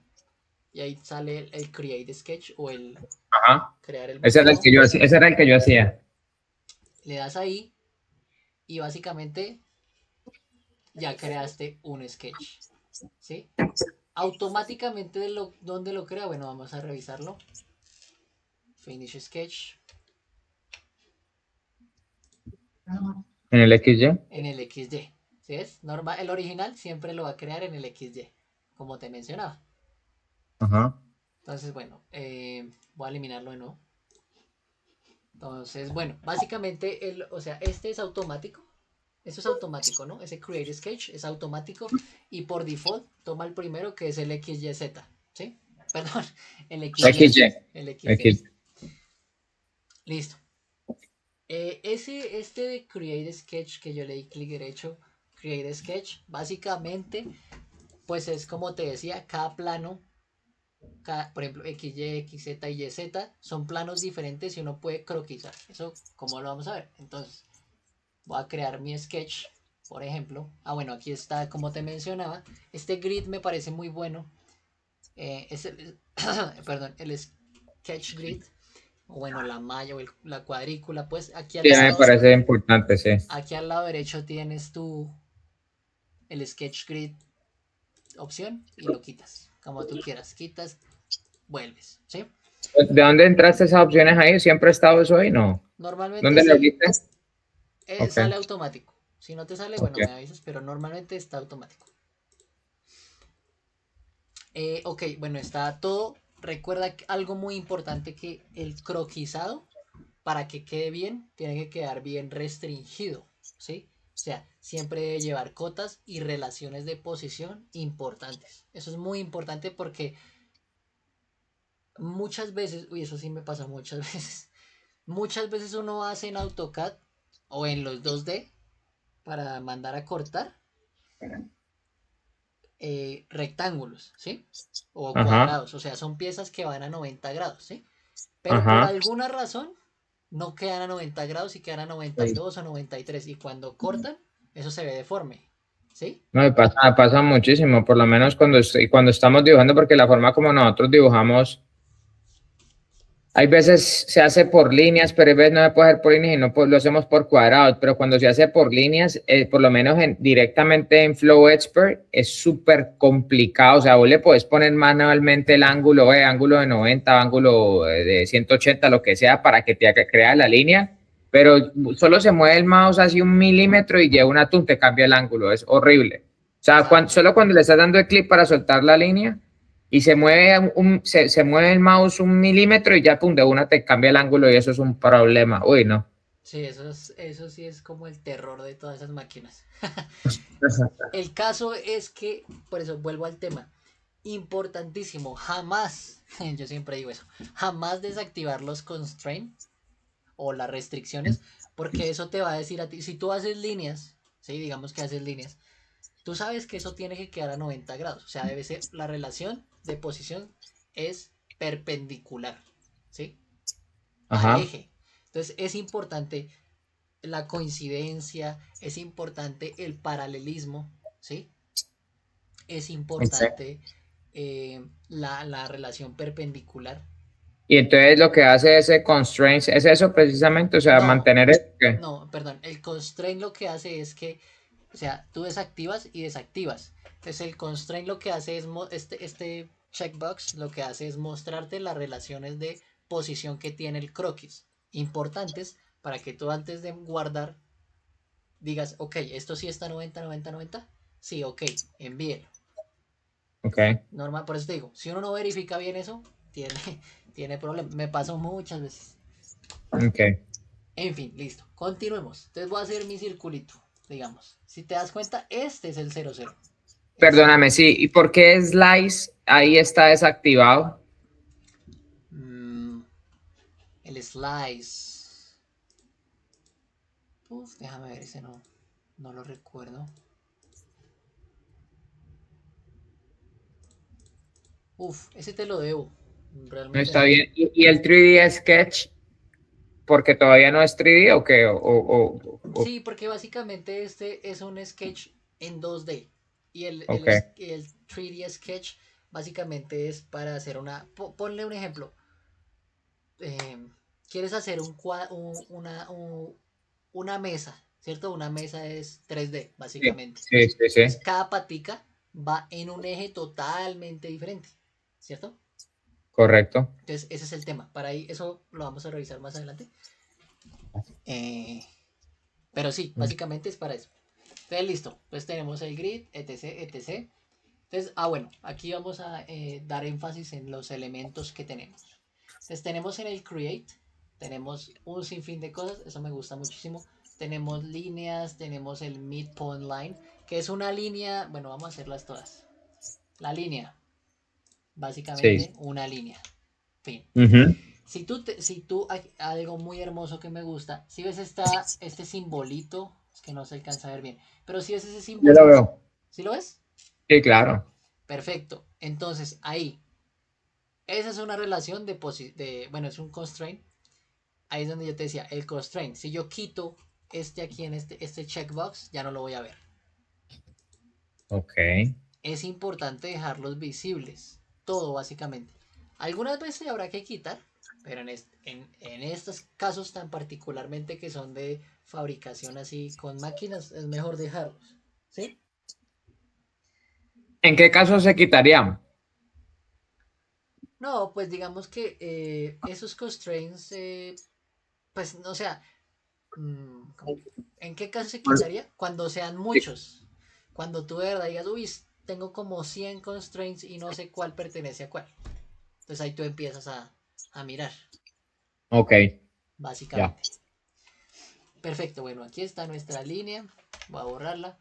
y ahí sale el Create Sketch o el Ajá. crear el Ese era el boceto. que yo hacía. Ese era el que yo hacía. Le das ahí y básicamente ya creaste un sketch. ¿Sí? Automáticamente ¿dónde lo crea? Bueno, vamos a revisarlo. Finish Sketch En el XY. en el XY. ¿Sí es? Normal, el original siempre lo va a crear en el XY, como te mencionaba. Ajá. Entonces, bueno, voy a eliminarlo de nuevo. Entonces, bueno, básicamente, o sea, este es automático. Esto es automático, ¿no? Ese Create Sketch es automático y por default toma el primero que es el XYZ, ¿sí? Perdón, el XY. XY. El XY. X. Listo. Este de Create Sketch que yo le di clic derecho, Create Sketch, básicamente, pues es como te decía, cada plano, por ejemplo, XY, XZ y YZ son planos diferentes y uno puede croquisar. Eso, ¿cómo lo vamos a ver? Entonces, voy a crear mi sketch, por ejemplo. Ah, bueno, aquí está, como te mencionaba. Este grid me parece muy bueno. Es el, perdón, el sketch grid. O bueno, la malla o la cuadrícula. Pues Sí, me parece importante, sí. aquí al lado derecho tienes el sketch grid opción y lo quitas. Como tú quieras. Quitas, vuelves. ¿Sí? ¿De dónde entraste esas opciones ahí? ¿Siempre ha estado eso ahí? No. Normalmente ¿Dónde lo sí. viste? Ok. Sale automático. Si no te sale, bueno, me Ok. avisas, pero normalmente está automático. Ok, bueno, está todo. Recuerda algo muy importante que el croquisado, para que quede bien, tiene que quedar bien restringido, ¿sí? O sea, siempre debe llevar cotas y relaciones de posición importantes. Eso es muy importante porque muchas veces, uy, eso sí me pasa muchas veces, muchas veces uno hace en AutoCAD o en los 2D para mandar a cortar rectángulos, ¿sí? O Ajá. cuadrados, o sea, son piezas que van a 90 grados, ¿sí? Pero por Ajá. alguna razón no quedan a 90 grados y quedan a 92 o 93 y cuando cortan, eso se ve deforme, ¿sí? No, me pasa muchísimo, por lo menos cuando estamos dibujando, porque la forma como nosotros dibujamos, hay veces se hace por líneas, pero hay veces no se puede hacer por líneas y no lo hacemos por cuadrados, pero cuando se hace por líneas, por lo menos directamente en Flow Expert, es súper complicado, o sea, vos le podés poner manualmente el ángulo, ángulo de 90, ángulo de 180, lo que sea, para que te crea la línea, pero solo se mueve el mouse así 1 milímetro y lleva una tun, te cambia el ángulo, es horrible. O sea, Exacto. solo cuando le estás dando el clic para soltar la línea, y se mueve el mouse 1 milímetro y ya, pum, de una te cambia el ángulo y eso es un problema. Uy, no. Sí, eso sí es como el terror de todas esas máquinas. El caso es que, por eso vuelvo al tema, importantísimo, jamás, yo siempre digo eso, jamás desactivar los constraints o las restricciones, porque eso te va a decir a ti, si tú haces líneas, ¿sí? Digamos que haces líneas, tú sabes que eso tiene que quedar a 90 grados, o sea, debe ser, la relación de posición es perpendicular, ¿sí? Al Ajá. eje. Entonces es importante la coincidencia, es importante el paralelismo, ¿sí? Es Ok. importante la relación perpendicular. Y entonces lo que hace ese constraints es eso precisamente, o sea, No, mantener el, ¿qué? no, perdón, el constraint lo que hace es que, o sea, tú desactivas y desactivas. Entonces el constraint lo que hace es, este checkbox lo que hace es mostrarte las relaciones de posición que tiene el croquis, importantes para que tú antes de guardar digas, ok, esto sí está 90, 90, 90. Sí, ok, envíelo. Ok. Normal, por eso te digo, si uno no verifica bien eso, tiene, tiene problemas. Me pasó muchas veces. Ok. En fin, listo. Continuemos. Entonces voy a hacer mi circulito, digamos. Si te das cuenta, este es el 00. El 0. Perdóname, sí. ¿Y por qué Slice ahí está desactivado? Mm, El slice. Uf, déjame ver, ese no lo recuerdo. Uf, ese te lo debo. No Realmente está no. bien. ¿Y el 3D Sketch, porque todavía no es 3D o qué? Sí, porque básicamente este es un sketch en 2D. Y Ok, el 3D sketch básicamente es para hacer una... Ponle un ejemplo. eh, Quieres hacer una mesa, ¿cierto? Una mesa es 3D, sí, básicamente. sí, sí, sí, Entonces, cada patica va en un eje totalmente diferente, ¿cierto? correcto. Entonces, ese es el tema. Para ahí, eso lo vamos a revisar más adelante. Eh, pero sí, básicamente es para eso. Entonces, listo. Pues tenemos el grid, etc, etc. Entonces, bueno, aquí vamos a dar énfasis en los elementos que tenemos. Entonces, tenemos en el create, tenemos un sinfín de cosas, eso me gusta muchísimo. Tenemos líneas, tenemos el midpoint line, que es una línea, bueno, vamos a hacerlas todas. La línea, Sí. básicamente una línea. Fin. Ujú. Si tú algo muy hermoso que me gusta, si ves este simbolito, es que no se alcanza a ver bien, pero si ves ese Yo lo simbolito, veo. ¿sí lo ves? Sí, claro. Perfecto. Entonces, ahí, esa es una relación bueno, es un constraint. Ahí es donde yo te decía, el constraint. Si yo quito aquí en este checkbox, ya no lo voy a ver. Ok. Es importante dejarlos visibles. Todo, básicamente. Algunas veces habrá que quitar, pero en estos casos tan particularmente que son de fabricación así con máquinas, es mejor dejarlos. ¿Sí? ¿En qué caso se quitarían? No, pues digamos que esos constraints, pues, o sea, ¿en qué caso se quitaría? Cuando sean muchos. Cuando tú de verdad digas, uy, tengo como 100 constraints y no sé cuál pertenece a cuál. Entonces ahí tú empiezas a mirar, Ok, ya. básicamente. Perfecto, bueno, aquí está nuestra línea. Voy a borrarla.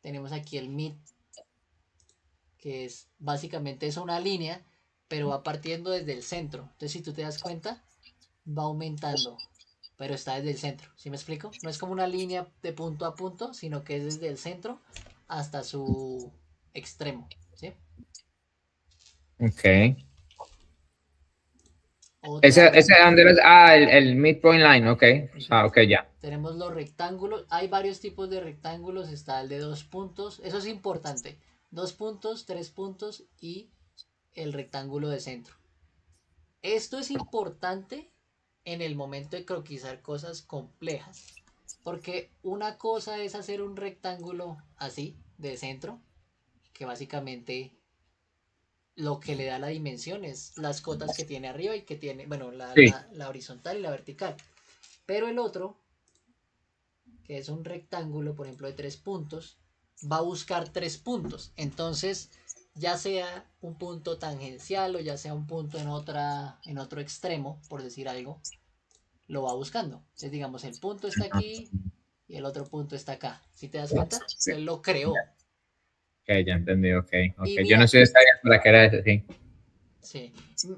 Tenemos aquí el mid, que es básicamente es una línea, pero va partiendo desde el centro. Entonces si tú te das cuenta, va aumentando, pero está desde el centro. ¿Sí me explico? No es como una línea de punto a punto, sino que es desde el centro hasta su extremo. ¿Sí? Ok. Otra. Ese dónde es? Ah, el midpoint line, ok. Ujú. Ah, ok, ya. Tenemos los rectángulos. Hay varios tipos de rectángulos. Está el de 2 puntos. Eso es importante. 2 puntos, 3 puntos y el rectángulo de centro. Esto es importante en el momento de croquisar cosas complejas. Porque una cosa es hacer un rectángulo así, de centro, que básicamente lo que le da la dimensión es las cotas que tiene arriba y que tiene, bueno, Sí. la horizontal y la vertical. Pero el otro, que es un rectángulo, por ejemplo, de 3 puntos, va a buscar 3 puntos. Entonces, ya sea un punto tangencial o ya sea un punto en otro extremo, por decir algo, lo va buscando. Entonces, digamos, el punto está aquí y el otro punto está acá. ¿Si te das cuenta? Él lo creó. Ok, ya entendí, ok. Ok, Y yo no mira, sé para qué era ese, sí. sí,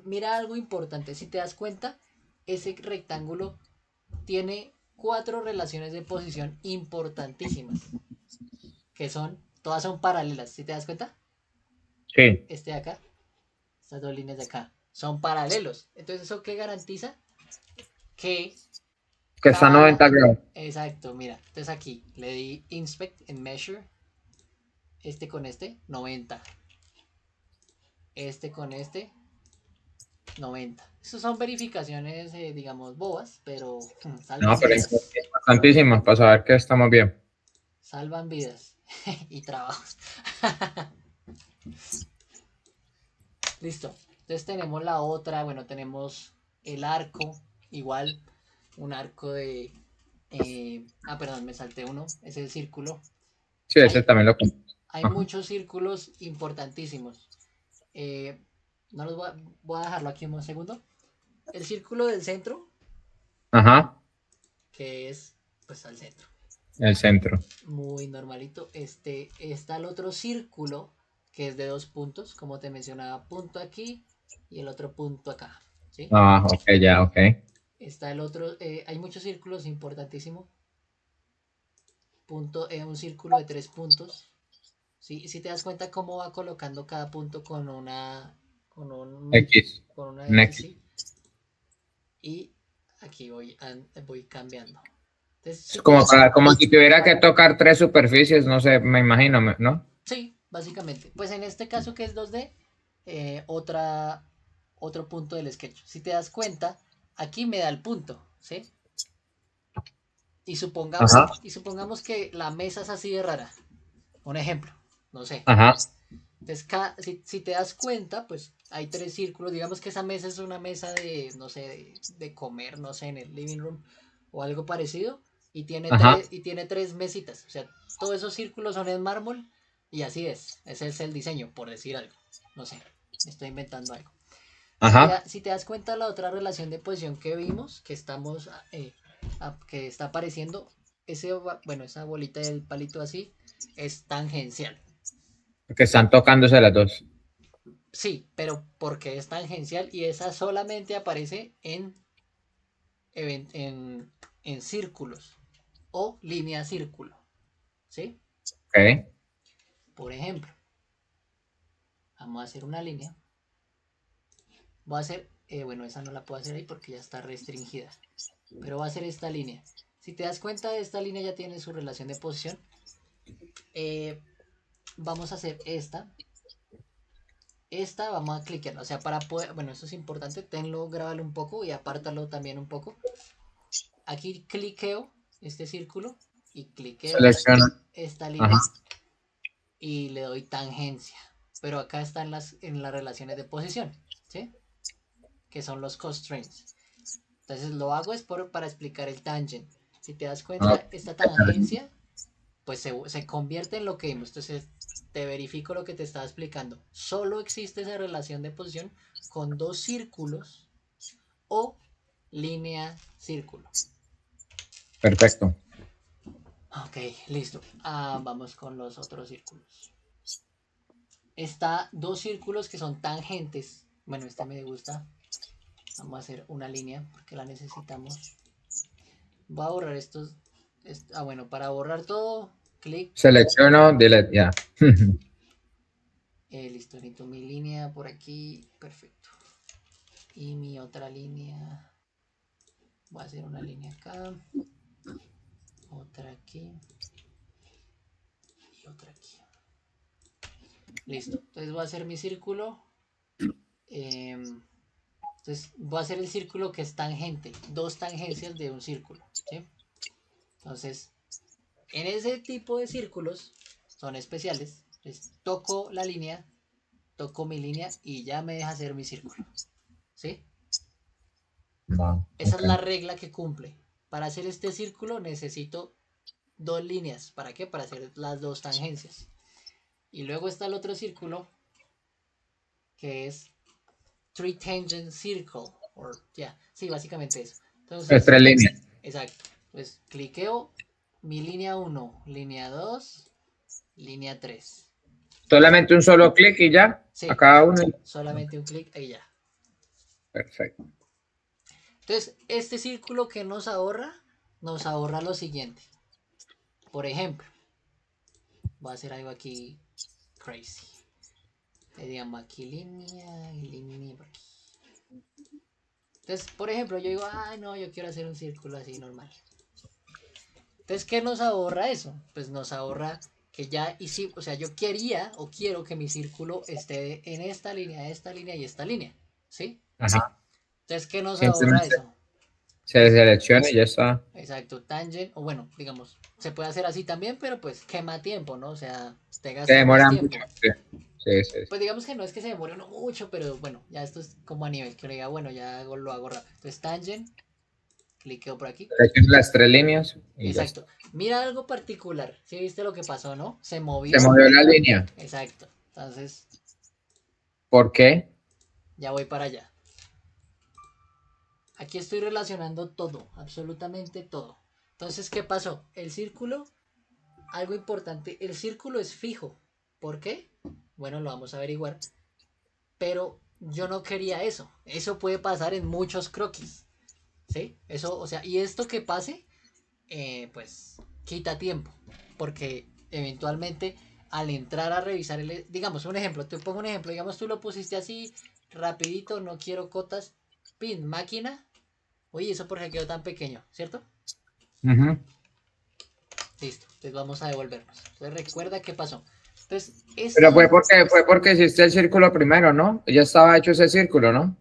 mira algo importante. Si te das cuenta, ese rectángulo tiene 4 relaciones de posición importantísimas, que todas son paralelas. ¿Si te das cuenta? Sí, Este de acá, estas dos líneas de acá, son paralelos. Entonces, ¿eso qué garantiza? Que que está a cada... 90 grados. Exacto, mira. Entonces aquí le di inspect en measure. Este con este, 90. Este con este, 90. Estas son verificaciones, digamos, bobas, pero No, salvan pero vidas. importantísimo para saber que estamos bien. Salvan vidas y trabajos. Listo. Entonces tenemos la otra, bueno, tenemos el arco, igual, un arco de... perdón, me salté uno, es el círculo. Sí, ese Hay, también lo... hay Ajá. muchos círculos importantísimos. Eh, no los voy a dejarlo aquí un segundo. El círculo del centro, Ajá, que es pues al centro. el centro. Muy normalito. Está el otro círculo, que es de 2 puntos, como te mencionaba, punto aquí y el otro punto acá. ¿sí? Ah, ok, ya, ok. Está el otro, hay muchos círculos, importantísimo. Punto, un círculo de 3 puntos. ¿Sí? Si te das cuenta cómo va colocando cada punto con con un, X. con una Un X, X. ¿sí? Y aquí voy cambiando. Entonces, Es si te como, das, como si tuviera que tocar tres superficies, no sé, me imagino, ¿no? sí, básicamente. Pues en este caso que es 2D, otro punto del sketch. Si te das cuenta, aquí me da el punto, ¿sí? Ajá, Y supongamos que la mesa es así de rara. Un ejemplo, no sé. ajá, Entonces, si te das cuenta, pues hay 3 círculos. Digamos que esa mesa es una mesa de, no sé, de comer, no sé, en el living room o algo parecido. ajá, Y tiene 3 mesitas. O sea, todos esos círculos son en mármol y así es. Ese es el diseño, por decir algo. No sé, estoy inventando algo. ajá. Si te das cuenta, la otra relación de posición que vimos, que está apareciendo, bueno, esa bolita del palito así, es tangencial. Que están tocándose las dos. Sí, pero porque es tangencial y esa solamente aparece en, en círculos o línea círculo. ¿Sí? Ok. Por ejemplo, vamos a hacer una línea. Voy a hacer, bueno, esa no la puedo hacer ahí porque ya está restringida. Pero voy a hacer esta línea. Si te das cuenta, esta línea ya tiene su relación de posición. Eh, vamos a hacer esta. Esta vamos a cliquearla. O sea, para poder, bueno, esto es importante. Tenlo, grábalo un poco y apártalo también un poco. Aquí cliqueo este círculo y cliqueo Selecciona. esta Ajá. línea y le doy tangencia. Pero acá están en las relaciones de posición, ¿sí? Que son los constraints. Entonces lo hago es para explicar el tangent. Si te das Ah, cuenta, esta tangencia pues se convierte en lo que vimos. Entonces te verifico lo que te estaba explicando. Solo existe esa relación de posición con 2 círculos o línea círculo. perfecto. Ok, listo. Vamos con los otros círculos. Está 2 círculos que son tangentes. Bueno, este me gusta. Vamos a hacer una línea porque la necesitamos. Voy a borrar estos. Bueno, para borrar todo, clic. Selecciono, delete, ya. Listo, necesito mi línea por aquí. Perfecto. Y mi otra línea. Voy a hacer una línea acá. Otra aquí. Y otra aquí. Listo. Entonces voy a hacer mi círculo. Entonces voy a hacer el círculo que es tangente. 2 tangencias de un círculo. ¿Sí? Entonces, en ese tipo de círculos, son especiales. Entonces, toco la línea, toco mi línea y ya me deja hacer mi círculo. ¿Sí? No, Esa es ok. la regla que cumple. Para hacer este círculo necesito 2 líneas. ¿Para qué? Para hacer las 2 tangencias. Y luego está el otro círculo que es Three Tangent Circle. Sí, básicamente eso. Es Entonces, tres líneas. exacto. Pues cliqueo mi línea 1, línea 2, línea 3. Solamente un solo clic y ya, a Sí, cada uno. solamente un clic y ya. Perfecto. Entonces, este círculo que nos ahorra lo siguiente. Por ejemplo, voy a hacer algo aquí crazy. Le digamos aquí línea y línea por aquí. Entonces, por ejemplo, yo digo, no, yo quiero hacer un círculo así normal. Entonces, ¿qué nos ahorra eso? Pues nos ahorra que ya, y sí, o sea, yo quería o quiero que mi círculo esté en esta línea y esta línea. ¿Sí? Ajá. Entonces, ¿qué nos ahorra Simplemente eso? se selecciona y ya está. Exacto, tangent, o bueno, digamos, se puede hacer así también, pero pues quema tiempo, ¿no? O sea, te Se gastas más demora mucho. tiempo. Sí, sí, sí. Pues digamos que no es que se demore uno mucho, pero bueno, ya esto es como a nivel que uno diga, bueno, lo hago rápido. Entonces, tangent, cliqueo por aquí. Selecciona las tres líneas y ya está. Exacto. Mira algo particular. ¿Sí viste lo que pasó, no? Se Se movió. movió la línea. Exacto. Entonces, ¿Por qué? ya voy para allá. Aquí estoy relacionando todo, absolutamente todo. Entonces, ¿qué pasó? El círculo, algo importante, el círculo es fijo. ¿Por qué? Bueno, lo vamos a averiguar. Pero yo no quería eso. Eso puede pasar en muchos croquis, ¿sí? Eso, o sea, y esto que pase, pues quita tiempo, porque eventualmente al entrar a revisar digamos, un ejemplo, te pongo un ejemplo, digamos tú lo pusiste así, rapidito, no quiero cotas, pin, máquina, oye, eso porque quedó tan pequeño, ¿cierto? Ujú. Listo, entonces vamos a devolvernos. Entonces recuerda qué pasó. Entonces, Pero fue porque hiciste el círculo primero, ¿no? Ya estaba hecho ese círculo, ¿no?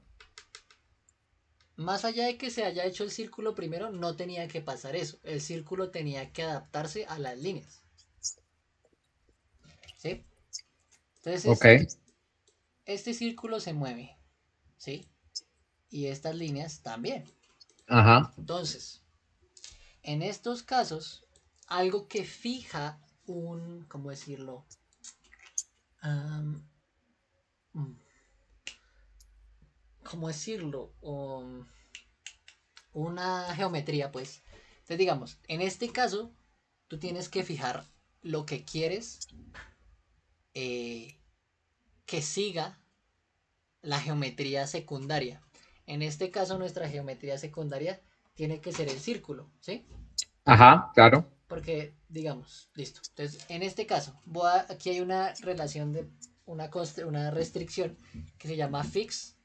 más allá de que se haya hecho el círculo primero, no tenía que pasar eso. El círculo tenía que adaptarse a las líneas. ¿Sí? Ok. Entonces, este círculo se mueve. ¿Sí? Y estas líneas también. Ajá. Entonces, en estos casos, algo que fija ¿cómo decirlo? Am, mm, ¿Cómo decirlo? Una geometría, pues. Entonces, digamos, en este caso, tú tienes que fijar lo que quieres eh, que siga la geometría secundaria. En este caso, nuestra geometría secundaria tiene que ser el círculo, ¿sí? Ajá, claro. Porque, digamos, listo. Entonces, en este caso, aquí hay una relación de una restricción que se llama fix.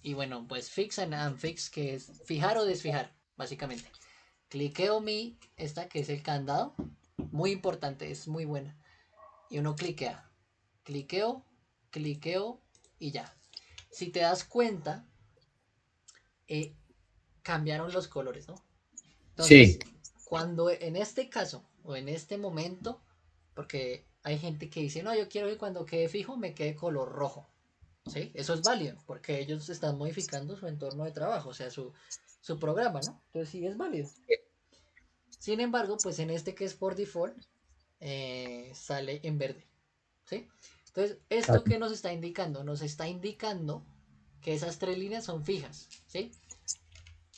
Y bueno, pues fix and unfix, que es fijar o desfijar, básicamente. Cliqueo mi, esta que es el candado. Muy importante, es muy buena. Y uno cliquea. Cliqueo, cliqueo y ya. Si te das cuenta, eh, cambiaron los colores, ¿no? Sí. Entonces, cuando en este caso o en este momento, porque hay gente que dice, no, yo quiero que cuando quede fijo me quede color rojo. ¿Sí? Eso es válido, porque ellos están modificando su entorno de trabajo, o sea, su programa, ¿no? Entonces sí es válido. Sin embargo, pues en este que es por default, sale en verde. ¿Sí? Entonces, ¿esto qué nos está indicando? Nos está indicando que esas tres líneas son fijas. ¿Sí?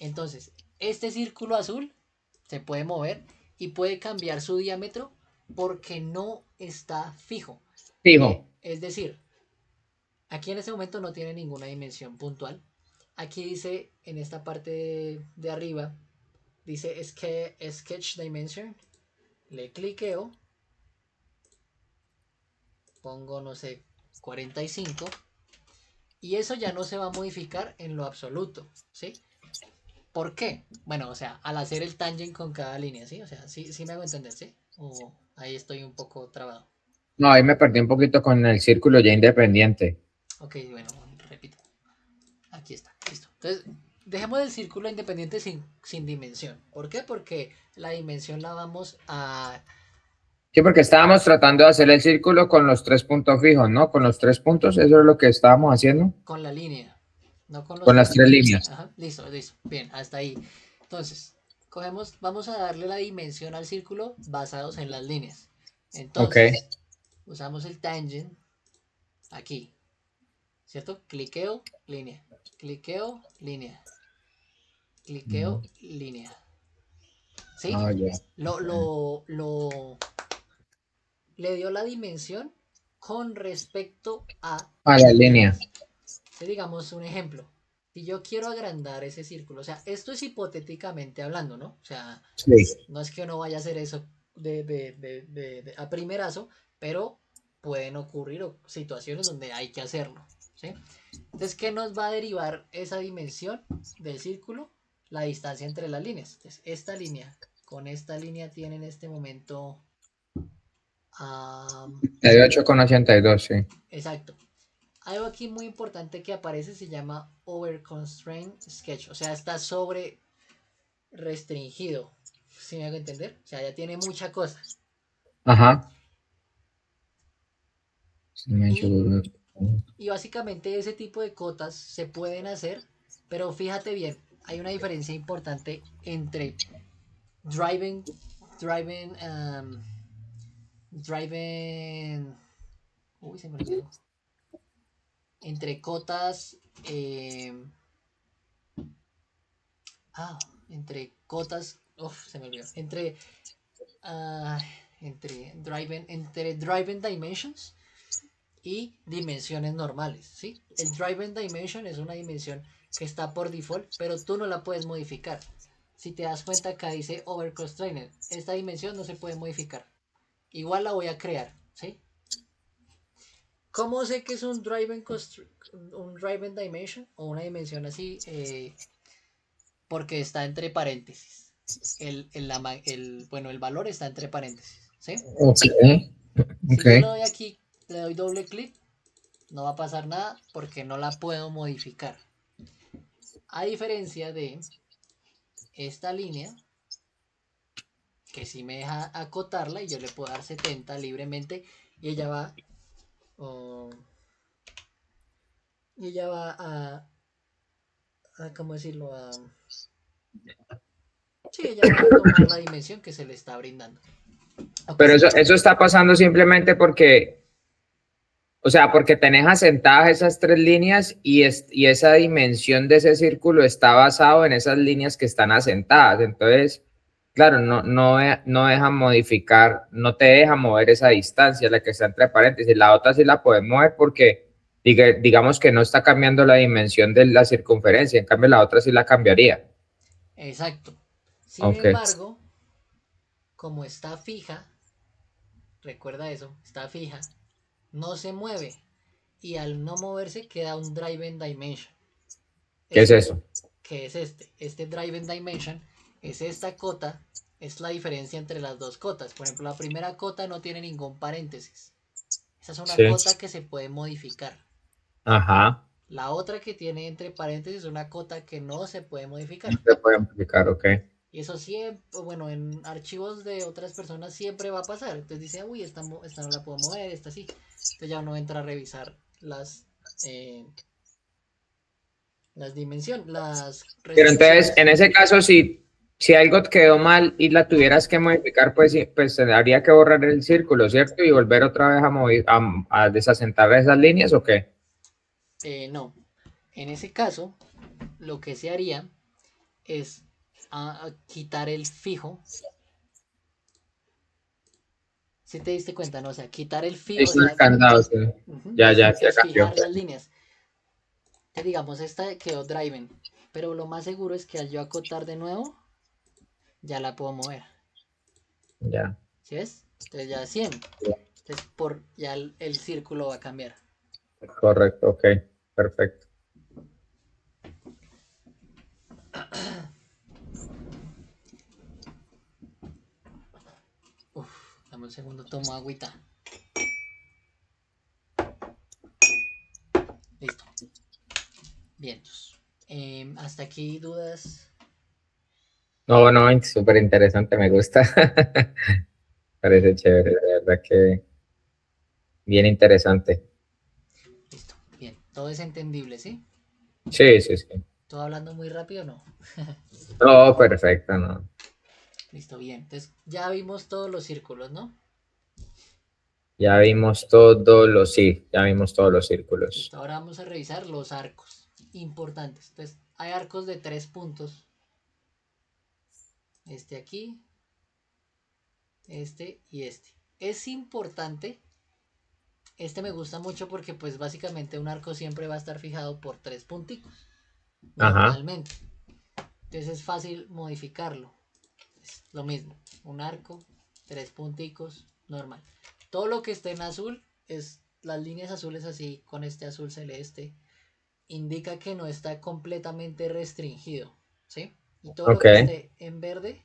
Entonces, este círculo azul se puede mover y puede cambiar su diámetro porque no está fijo. Fijo. Es decir, aquí en este momento no tiene ninguna dimensión puntual. Aquí dice, en esta parte de arriba, dice Sketch Dimension. Le cliqueo, pongo, no sé, 45 y eso ya no se va a modificar en lo absoluto, ¿sí? ¿Por qué? Bueno, o sea, al hacer el tangent con cada línea, ¿sí? O sea, sí me hago entender, ¿sí? O ahí estoy un poco trabado. No, ahí me perdí un poquito con el círculo ya independiente. Ok, bueno, repito. Aquí está, listo. Entonces, dejemos el círculo independiente sin dimensión. ¿Por qué? Porque la dimensión la vamos a... Sí, porque estábamos tratando de hacer el círculo con los tres puntos fijos, ¿no? Con los tres puntos, eso es lo que estábamos haciendo, con la línea, no con los con las tres puntos. líneas. Ajá, listo, listo. Bien, hasta ahí. Entonces, vamos a darle la dimensión al círculo basados en las líneas. Ok. Entonces, usamos el tangent aquí, ¿cierto? Cliqueo, línea. Cliqueo, línea. Cliqueo, Mm. línea. ¿Sí? Ah, ya. Lo, lo, lo, le dio la dimensión con respecto a A la línea. digamos un ejemplo. Si yo quiero agrandar ese círculo, o sea, esto es hipotéticamente hablando, ¿no? O sea, Sí. no es que uno vaya a hacer eso a primerazo, pero pueden ocurrir situaciones donde hay que hacerlo, ¿sí? Entonces, ¿qué nos va a derivar esa dimensión del círculo? La distancia entre las líneas. Entonces, esta línea con esta línea tiene en este momento... Um, 38,82, sí. exacto. Algo aquí muy importante que aparece se llama over constraint sketch, o sea, está sobre restringido. ¿Sí me hago entender? O sea, ya tiene mucha cosa. Ajá. Y, y básicamente ese tipo de cotas se pueden hacer, pero fíjate bien, hay una diferencia importante entre driving, driving, driving, uy, se me olvidó, entre cotas, ah, entre cotas, uf, se me olvidó, uh, entre driving dimensions y dimensiones normales, ¿sí? El Driven Dimension es una dimensión que está por default, pero tú no la puedes modificar. Si te das cuenta, acá dice Overconstrained. Esta dimensión no se puede modificar. Igual la voy a crear, ¿sí? ¿Cómo sé que es un Driven Dimension o una dimensión así? Porque está entre paréntesis. El valor está entre paréntesis, ¿sí? Ok, Si ok. yo le doy aquí, le doy doble clic, no va a pasar nada porque no la puedo modificar. A diferencia de esta línea, que sí me deja acotarla y yo le puedo dar 70 libremente y ella va, oh, y ella va ¿cómo decirlo? Sí, ella va a tomar la dimensión que se le está brindando. Ok, Pero eso está pasando simplemente porque, o sea, porque tenés asentadas esas tres líneas y esa dimensión de ese círculo está basado en esas líneas que están asentadas. Entonces, claro, no deja modificar, no te deja mover esa distancia, la que está entre paréntesis. La otra sí la puedes mover porque digamos que no está cambiando la dimensión de la circunferencia, en cambio la otra sí la cambiaría. exacto. Sin Ok, embargo, como está fija, recuerda eso, está fija, no se mueve y al no moverse queda un Driven Dimension. ¿qué es Este, eso? ¿qué es este? Este Driven Dimension es esta cota, es la diferencia entre las dos cotas. Por ejemplo, la primera cota no tiene ningún paréntesis. Esa es una Sí. cota que se puede modificar. Ajá, La otra que tiene entre paréntesis es una cota que no se puede modificar. se puede amplificar, ok. Y eso siempre, bueno, en archivos de otras personas siempre va a pasar. Entonces dice, uy, esta no la puedo mover, esta sí. Entonces ya uno entra a revisar eh, las dimensiones, las Pero entonces, restricciones. en ese caso, si algo quedó mal y la tuvieras que modificar, pues, pues habría que borrar el círculo, ¿cierto? Y volver otra vez a desasentar esas líneas, ¿o qué? No, en ese caso, lo que se haría es a quitar el fijo. Si te diste cuenta, ¿no? O sea, quitar el fijo, o Es un sea, candado, sí. Ya es cambió. fijar las líneas. Que digamos, esta quedó driven, pero lo más seguro es que al yo acotar de nuevo, ya la puedo mover. Ya, ¿Sí ves? Entonces ya 100. Entonces ya el círculo va a cambiar. correcto, ok, perfecto. Uf, dame un segundo, tomo agüita. Listo. Bien. Hasta aquí dudas. No, no, súper interesante, me gusta. Parece chévere, de verdad que bien interesante. Listo. Bien. Todo es entendible, ¿sí? Sí, sí, sí. ¿Todo hablando muy rápido o no? No, perfecto, no. Listo, bien. Entonces ya vimos todos los círculos, ¿no? Ya vimos todos los círculos. Listo. Ahora vamos a revisar los arcos importantes. Entonces, hay arcos de 3 puntos. Este aquí, este y este. Es importante. Este me gusta mucho porque pues básicamente un arco siempre va a estar fijado por 3 punticos. Ajá, Normalmente. Entonces es fácil modificarlo. Es lo mismo. Un arco, 3 punticos, normal. Todo lo que esté en azul es las líneas azules así con este azul celeste. Indica que no está completamente restringido. ¿Sí? Y todo lo ok. que esté en verde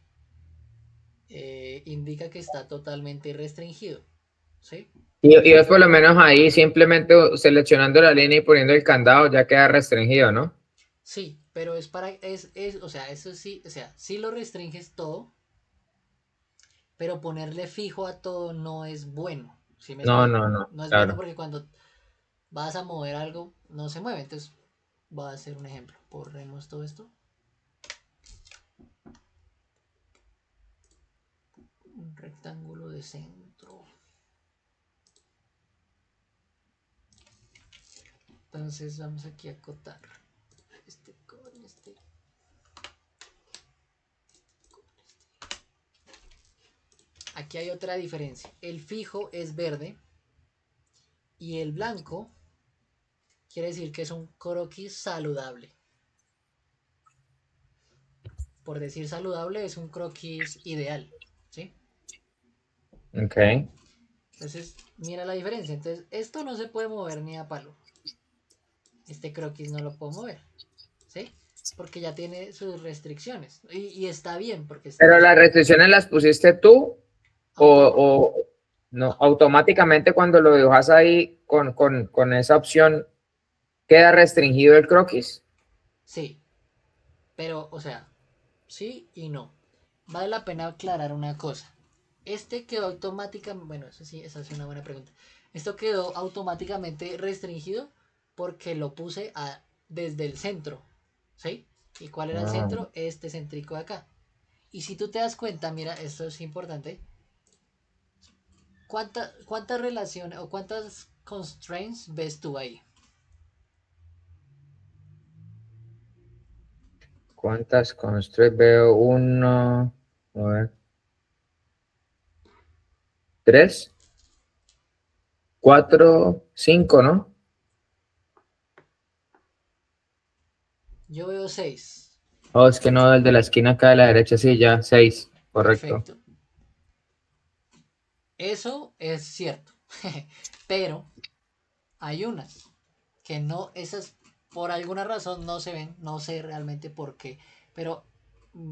indica que está totalmente restringido. ¿Sí? Y es por lo menos ahí simplemente seleccionando la línea y poniendo el candado ya queda restringido, ¿no? Sí, pero es para, o sea, eso sí, o sea, sí lo restringes todo, pero ponerle fijo a todo no es bueno. ¿Sí me No, explico? no, no, No es bueno claro. porque cuando vas a mover algo, no se mueve. Entonces, voy a hacer un ejemplo. Borremos todo esto. Un rectángulo de centro. Entonces, vamos aquí a acotar. Este con este. Aquí hay otra diferencia. El fijo es verde Y el blanco quiere decir que es un croquis saludable. Por decir saludable, es un croquis ideal, ¿sí? Ok. Entonces, mira la diferencia. Entonces, esto no se puede mover ni a palo. Este croquis no lo puedo mover, ¿sí? Porque ya tiene sus restricciones. Y está bien, porque Pero es las restricciones las pusiste tú auto... o no, automáticamente cuando lo dejas ahí con esa opción, queda restringido el croquis. Sí, pero, o sea, sí y no. Vale la pena aclarar una cosa. Este quedó automáticamente, bueno, eso sí, esa es una buena pregunta. Esto quedó automáticamente restringido porque lo puse desde el centro, ¿sí? ¿Y cuál era el Ah, centro? Este céntrico de acá. Y si tú te das cuenta, mira, esto es importante. ¿Cuántas relaciones o cuántas constraints ves tú ahí? ¿cuántas constraints veo? Uno, a ver, tres, cuatro, cinco, ¿no? Yo veo 6. Oh, es que no, el de la esquina acá de la derecha, sí, ya, seis, correcto. Perfecto. Eso es cierto. Pero hay unas que no, esas por alguna razón no se ven, no sé realmente por qué, pero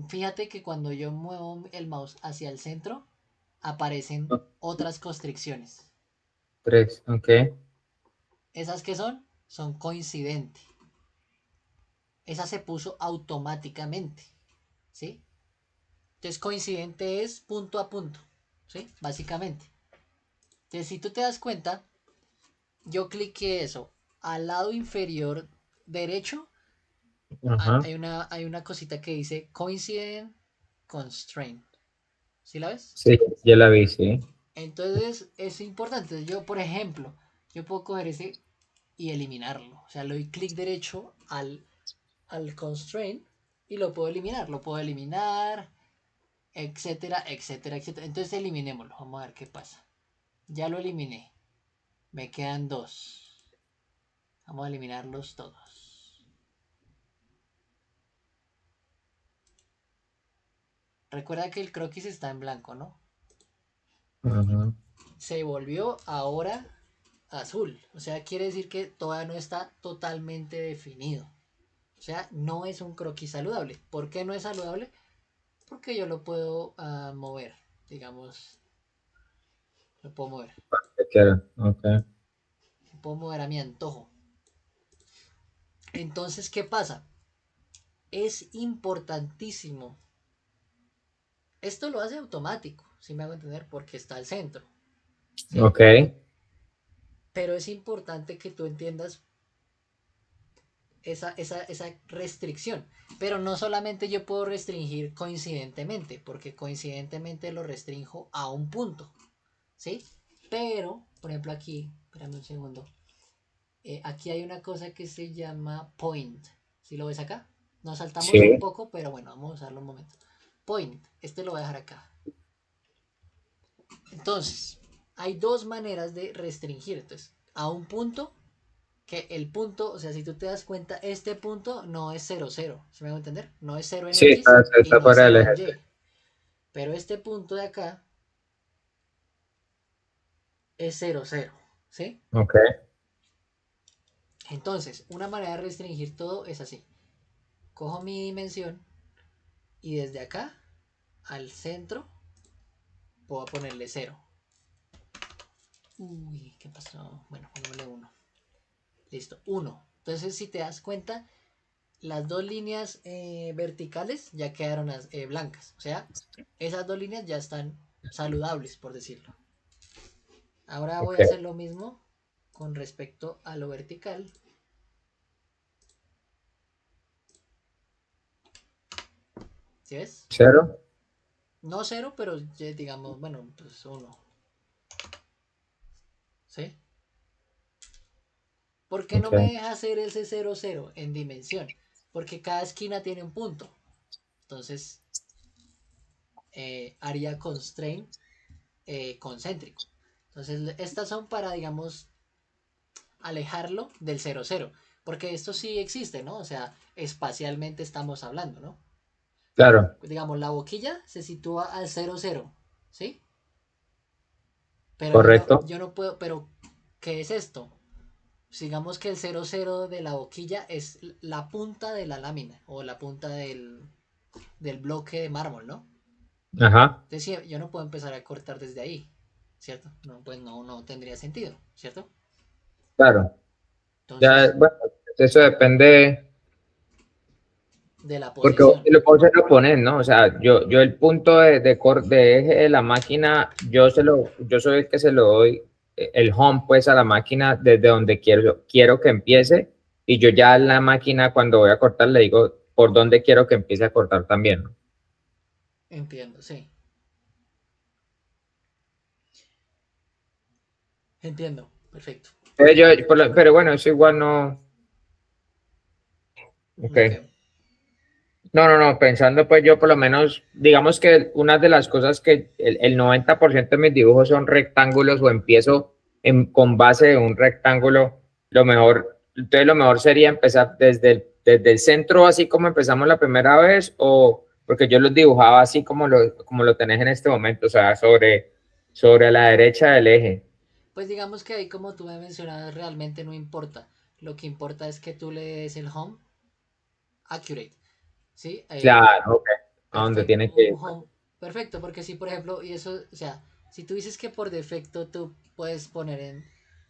fíjate que cuando yo muevo el mouse hacia el centro, aparecen Oh, otras constricciones. tres, ok. ¿Esas que son? Son coincidentes. Esa se puso automáticamente, ¿sí? Entonces coincidente es punto a punto, ¿sí? Básicamente. Entonces si tú te das cuenta, yo cliqué eso al lado inferior derecho. Ajá. Hay una cosita que dice coincident constraint. ¿Sí la ves? Sí, ya la vi, sí. Entonces es importante. Yo, por ejemplo, yo puedo coger ese y eliminarlo. O sea, le doy clic derecho al constraint y lo puedo eliminar. Lo puedo eliminar, etcétera, etcétera, etcétera. Entonces eliminémoslo. Vamos a ver qué pasa. Ya lo eliminé. Me quedan dos. Vamos a eliminarlos todos. Recuerda que el croquis está en blanco, ¿no? Ajá. Se volvió ahora azul. O sea, quiere decir que todavía no está totalmente definido. O sea, no es un croquis saludable. ¿Por qué no es saludable? Porque yo lo puedo mover. Digamos, lo puedo mover. Te quiero, ok. Lo puedo mover a mi antojo. Entonces, ¿qué pasa? Es importantísimo. Esto lo hace automático, si me hago entender, porque está al centro. ¿Sí? Ok. Pero es importante que tú entiendas esa restricción. Pero no solamente yo puedo restringir coincidentemente, porque coincidentemente lo restrinjo a un punto, ¿sí? Pero, por ejemplo, aquí, espérame un segundo, aquí hay una cosa que se llama point. ¿Sí lo ves acá? Nos saltamos un Sí. poco, pero bueno, vamos a usarlo un momento. Point, este lo voy a dejar acá. Entonces, hay dos maneras de restringir. Entonces, a un punto que el punto, o sea, si tú te das cuenta, este punto no es cero cero, ¿se me va a entender? No es cero en Sí, X y está no es fuera del cero eje. en Y, pero este punto de acá es cero cero, ¿sí? Ok. Entonces, una manera de restringir todo es así. Cojo mi dimensión y desde acá al centro puedo ponerle cero. Uy, ¿qué pasó? Bueno, pongámosle uno. Listo, uno. Entonces, si te das cuenta, las dos líneas verticales ya quedaron blancas. O sea, esas dos líneas ya están saludables, por decirlo. Ahora voy Ok. a hacer lo mismo con respecto a lo vertical. ¿Sí ves? Cero. No cero, pero digamos, bueno, pues uno. ¿Sí? ¿Por qué no Ok. me deja hacer ese cero cero en dimensión? Porque cada esquina tiene un punto. Entonces, haría constraint concéntrico. Entonces, estas son para, digamos, alejarlo del cero cero. Porque esto sí existe, ¿no? O sea, espacialmente estamos hablando, ¿no? Claro, Digamos, la boquilla se sitúa al cero cero, ¿sí? Pero correcto. yo no puedo, pero ¿qué es esto? Digamos que el cero cero de la boquilla es la punta de la lámina o la punta del bloque de mármol, ¿no? Ajá, Entonces yo no puedo empezar a cortar desde ahí, ¿cierto? No, pues no tendría sentido, ¿cierto? claro. Ya, Entonces, bueno, eso depende, de la porque posición. vos se lo pones, ¿no? O sea, yo el punto de eje de la máquina, yo soy el que se lo doy el home, pues, a la máquina desde donde quiero que empiece, y yo ya a la máquina cuando voy a cortar le digo por dónde quiero que empiece a cortar también, ¿no? Entiendo, sí. Entiendo, perfecto. Pero bueno, eso igual no, ok. ¿No qué? No, pensando pues yo por lo menos, digamos que una de las cosas que el 90% de mis dibujos son rectángulos o empiezo con base de un rectángulo, entonces lo mejor sería empezar desde el centro, así como empezamos la primera vez, o porque yo los dibujaba así como lo tenés en este momento, o sea, sobre la derecha del eje. Pues digamos que ahí como tú me mencionabas realmente no importa. Lo que importa es que tú le des el home accurate, ¿sí? Claro, ok. A donde Perfecto, tiene que un ir. home perfecto, porque si por ejemplo, y eso, o sea, si tú dices que por defecto tú puedes poner en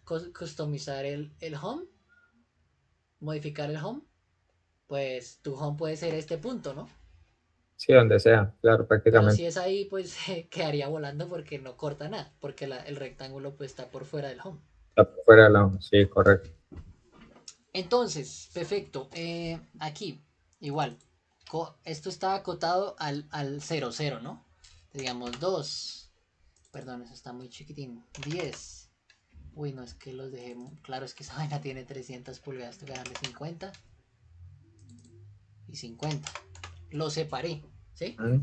customizar el home, modificar el home, pues tu home puede ser este punto, ¿no? Sí, donde sea, claro, Pero si prácticamente. es ahí, pues quedaría volando porque no corta nada, porque el rectángulo pues está por fuera del home. Está por fuera de la, sí, correcto. Entonces, perfecto. Aquí, igual. Esto está acotado al cero cero, ¿no? Digamos 2. Perdón, eso está muy chiquitín. 10. Uy, no, es que los dejé. Claro, es que esa vaina tiene 300 pulgadas. Tengo que darle 50 y 50. Lo separé, ¿sí? Mm.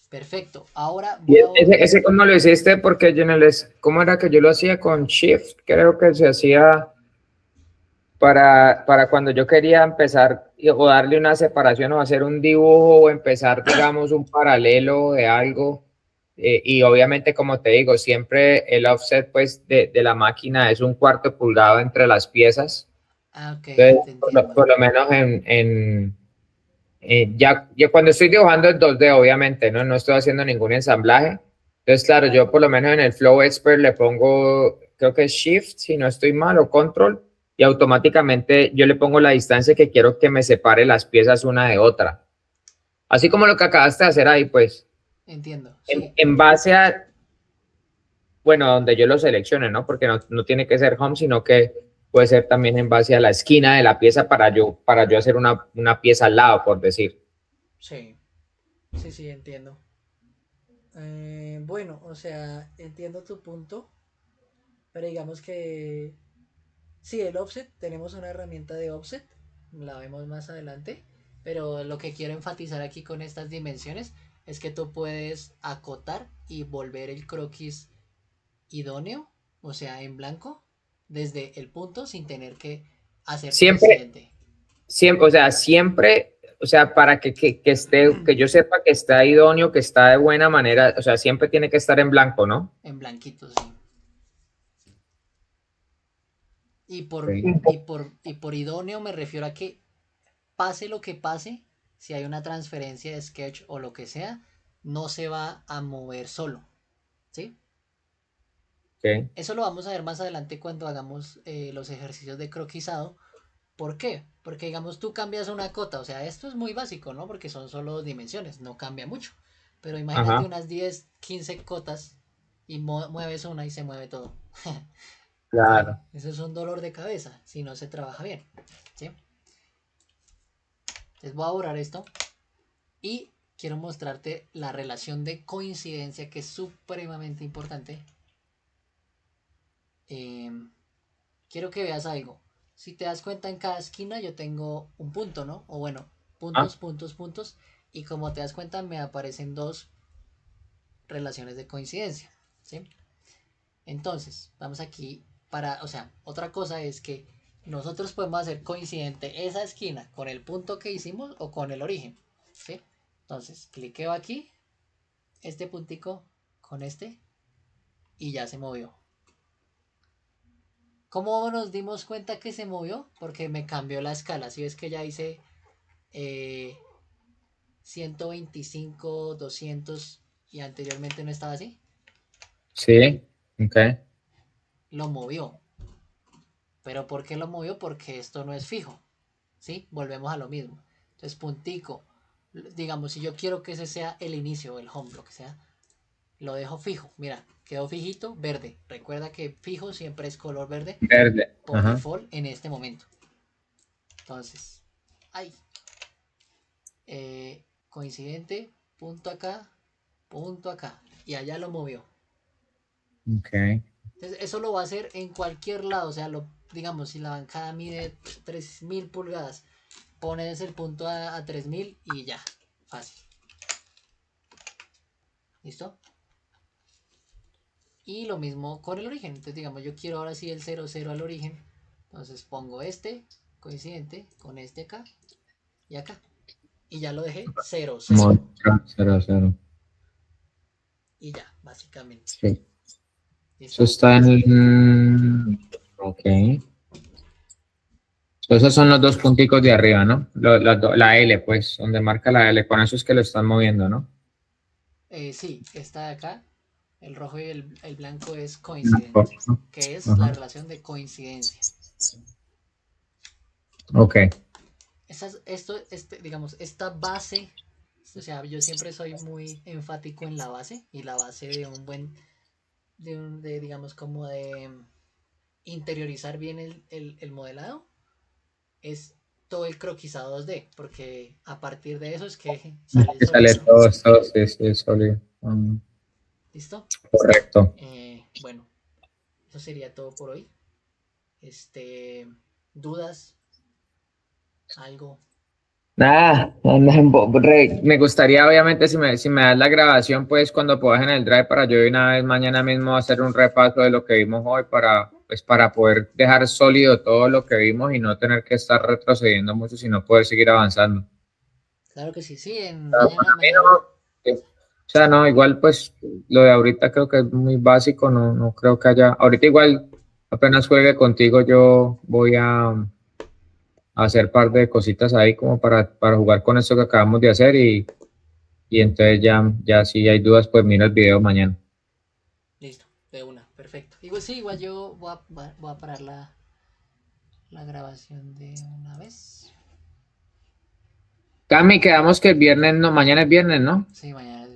Perfecto. Ahora Y voy a... ese cómo lo hiciste, porque yo no les, ¿cómo era que yo lo hacía con Shift? Creo que se hacía para cuando yo quería empezar o darle una separación o hacer un dibujo o empezar, digamos, un paralelo de algo. Y obviamente, como te digo, siempre el offset pues de la máquina es un cuarto pulgado entre las piezas. Ah, ok, Entonces, te entiendo. por lo menos ya cuando estoy dibujando en 2D, obviamente, ¿no? No estoy haciendo ningún ensamblaje. Entonces, claro, yo por lo menos en el Flow Expert le pongo, creo que es Shift, si no estoy mal, o Control, y automáticamente yo le pongo la distancia que quiero que me separe las piezas una de otra. Así como lo que acabaste de hacer ahí, pues, Entiendo, en, sí. en base a, bueno, donde yo lo seleccione, ¿no? Porque no tiene que ser Home, sino que puede ser también en base a la esquina de la pieza para yo hacer una pieza al lado, por decir. Sí, sí, entiendo. Bueno, o sea, entiendo tu punto, pero digamos que sí, el offset, tenemos una herramienta de offset, la vemos más adelante, pero lo que quiero enfatizar aquí con estas dimensiones es que tú puedes acotar y volver el croquis idóneo, o sea, en blanco, desde el punto sin tener que hacer Siempre, coincidente o sea, para que esté, que yo sepa que está idóneo, que está de buena manera, o sea, siempre tiene que estar en blanco, ¿no? en blanquito, sí. Y por, Sí. y por idóneo me refiero a que pase lo que pase, si hay una transferencia de sketch o lo que sea, no se va a mover solo, ¿sí? Ok. Eso lo vamos a ver más adelante cuando hagamos los ejercicios de croquisado. ¿Por qué? Porque digamos tú cambias una cota, o sea, esto es muy básico, ¿no? Porque son solo dimensiones, no cambia mucho. Pero imagínate Ajá, unas 10 15 cotas y mueves una y se mueve todo. claro. Eso es un dolor de cabeza si no se trabaja bien, ¿sí? Entonces voy a borrar esto y quiero mostrarte la relación de coincidencia que es supremamente importante. Eh, quiero que veas algo. Si te das cuenta en cada esquina yo tengo un punto, ¿no? O bueno, Ah, puntos, puntos, puntos. Y como te das cuenta me aparecen dos relaciones de coincidencia, ¿sí? Entonces, vamos aquí. o sea, otra cosa es que nosotros podemos hacer coincidente esa esquina con el punto que hicimos o con el origen, ¿sí? Entonces, cliqueo aquí, este puntico con este, y ya se movió. ¿Cómo nos dimos cuenta que se movió? Porque me cambió la escala. Si ves que ya hice 125, 200 y anteriormente no estaba así, Sí, ok. lo movió. ¿Pero por qué lo movió? Porque esto no es fijo, ¿sí? Volvemos a lo mismo. Entonces, puntico, digamos, si yo quiero que ese sea el inicio, el home, lo que sea, lo dejo fijo. Mira, quedó fijito, verde. Recuerda que fijo siempre es color verde Verde. por Ajá. default en este momento. Entonces, ahí, coincidente, punto acá, y allá lo movió. Ok. Entonces, eso lo va a hacer en cualquier lado, o sea, digamos, si la bancada mide 3000 pulgadas, pones el punto a 3000 y ya, fácil. ¿Listo? Y lo mismo con el origen. Entonces, digamos, yo quiero ahora sí el 00 al origen. Entonces pongo este coincidente con este acá y acá. Y ya lo dejé 00. Cero, cero. Y ya, básicamente. Sí. Eso ¿Listo? está en... Ok. Esos son los dos punticos de arriba, ¿no? La L, pues, donde marca la L. Con eso es que lo están moviendo, ¿no? Sí, esta de acá, el rojo y el blanco es coincidente, que es la Ajá. relación de coincidencia. Ok. Digamos, esta base, o sea, yo siempre soy muy enfático en la base y la base de un buen, digamos, como de interiorizar bien el modelado es todo el croquisado 2D, porque a partir de eso es que sale el Que sale sólido, ¿no? todo, todo, sí, sí, sólido. ¿Listo? Correcto. Bueno, eso sería todo por hoy. ¿Dudas? ¿Algo? Nada, me gustaría obviamente si me das la grabación, pues cuando puedas en el drive para yo de una vez mañana mismo hacer un repaso de lo que vimos hoy para poder dejar sólido todo lo que vimos y no tener que estar retrocediendo mucho, sino poder seguir avanzando. Claro que sí, sí, Para mí mañana. no, o sea, no, igual pues lo de ahorita creo que es muy básico, no creo que haya, ahorita igual apenas juegue contigo yo voy a hacer par de cositas ahí como para jugar con esto que acabamos de hacer y entonces ya si hay dudas, pues mira el video mañana. Listo, de una, perfecto. Igual sí, igual yo voy a parar la grabación de una vez. Cami, quedamos que el viernes, no, mañana es viernes, ¿no? Sí, mañana es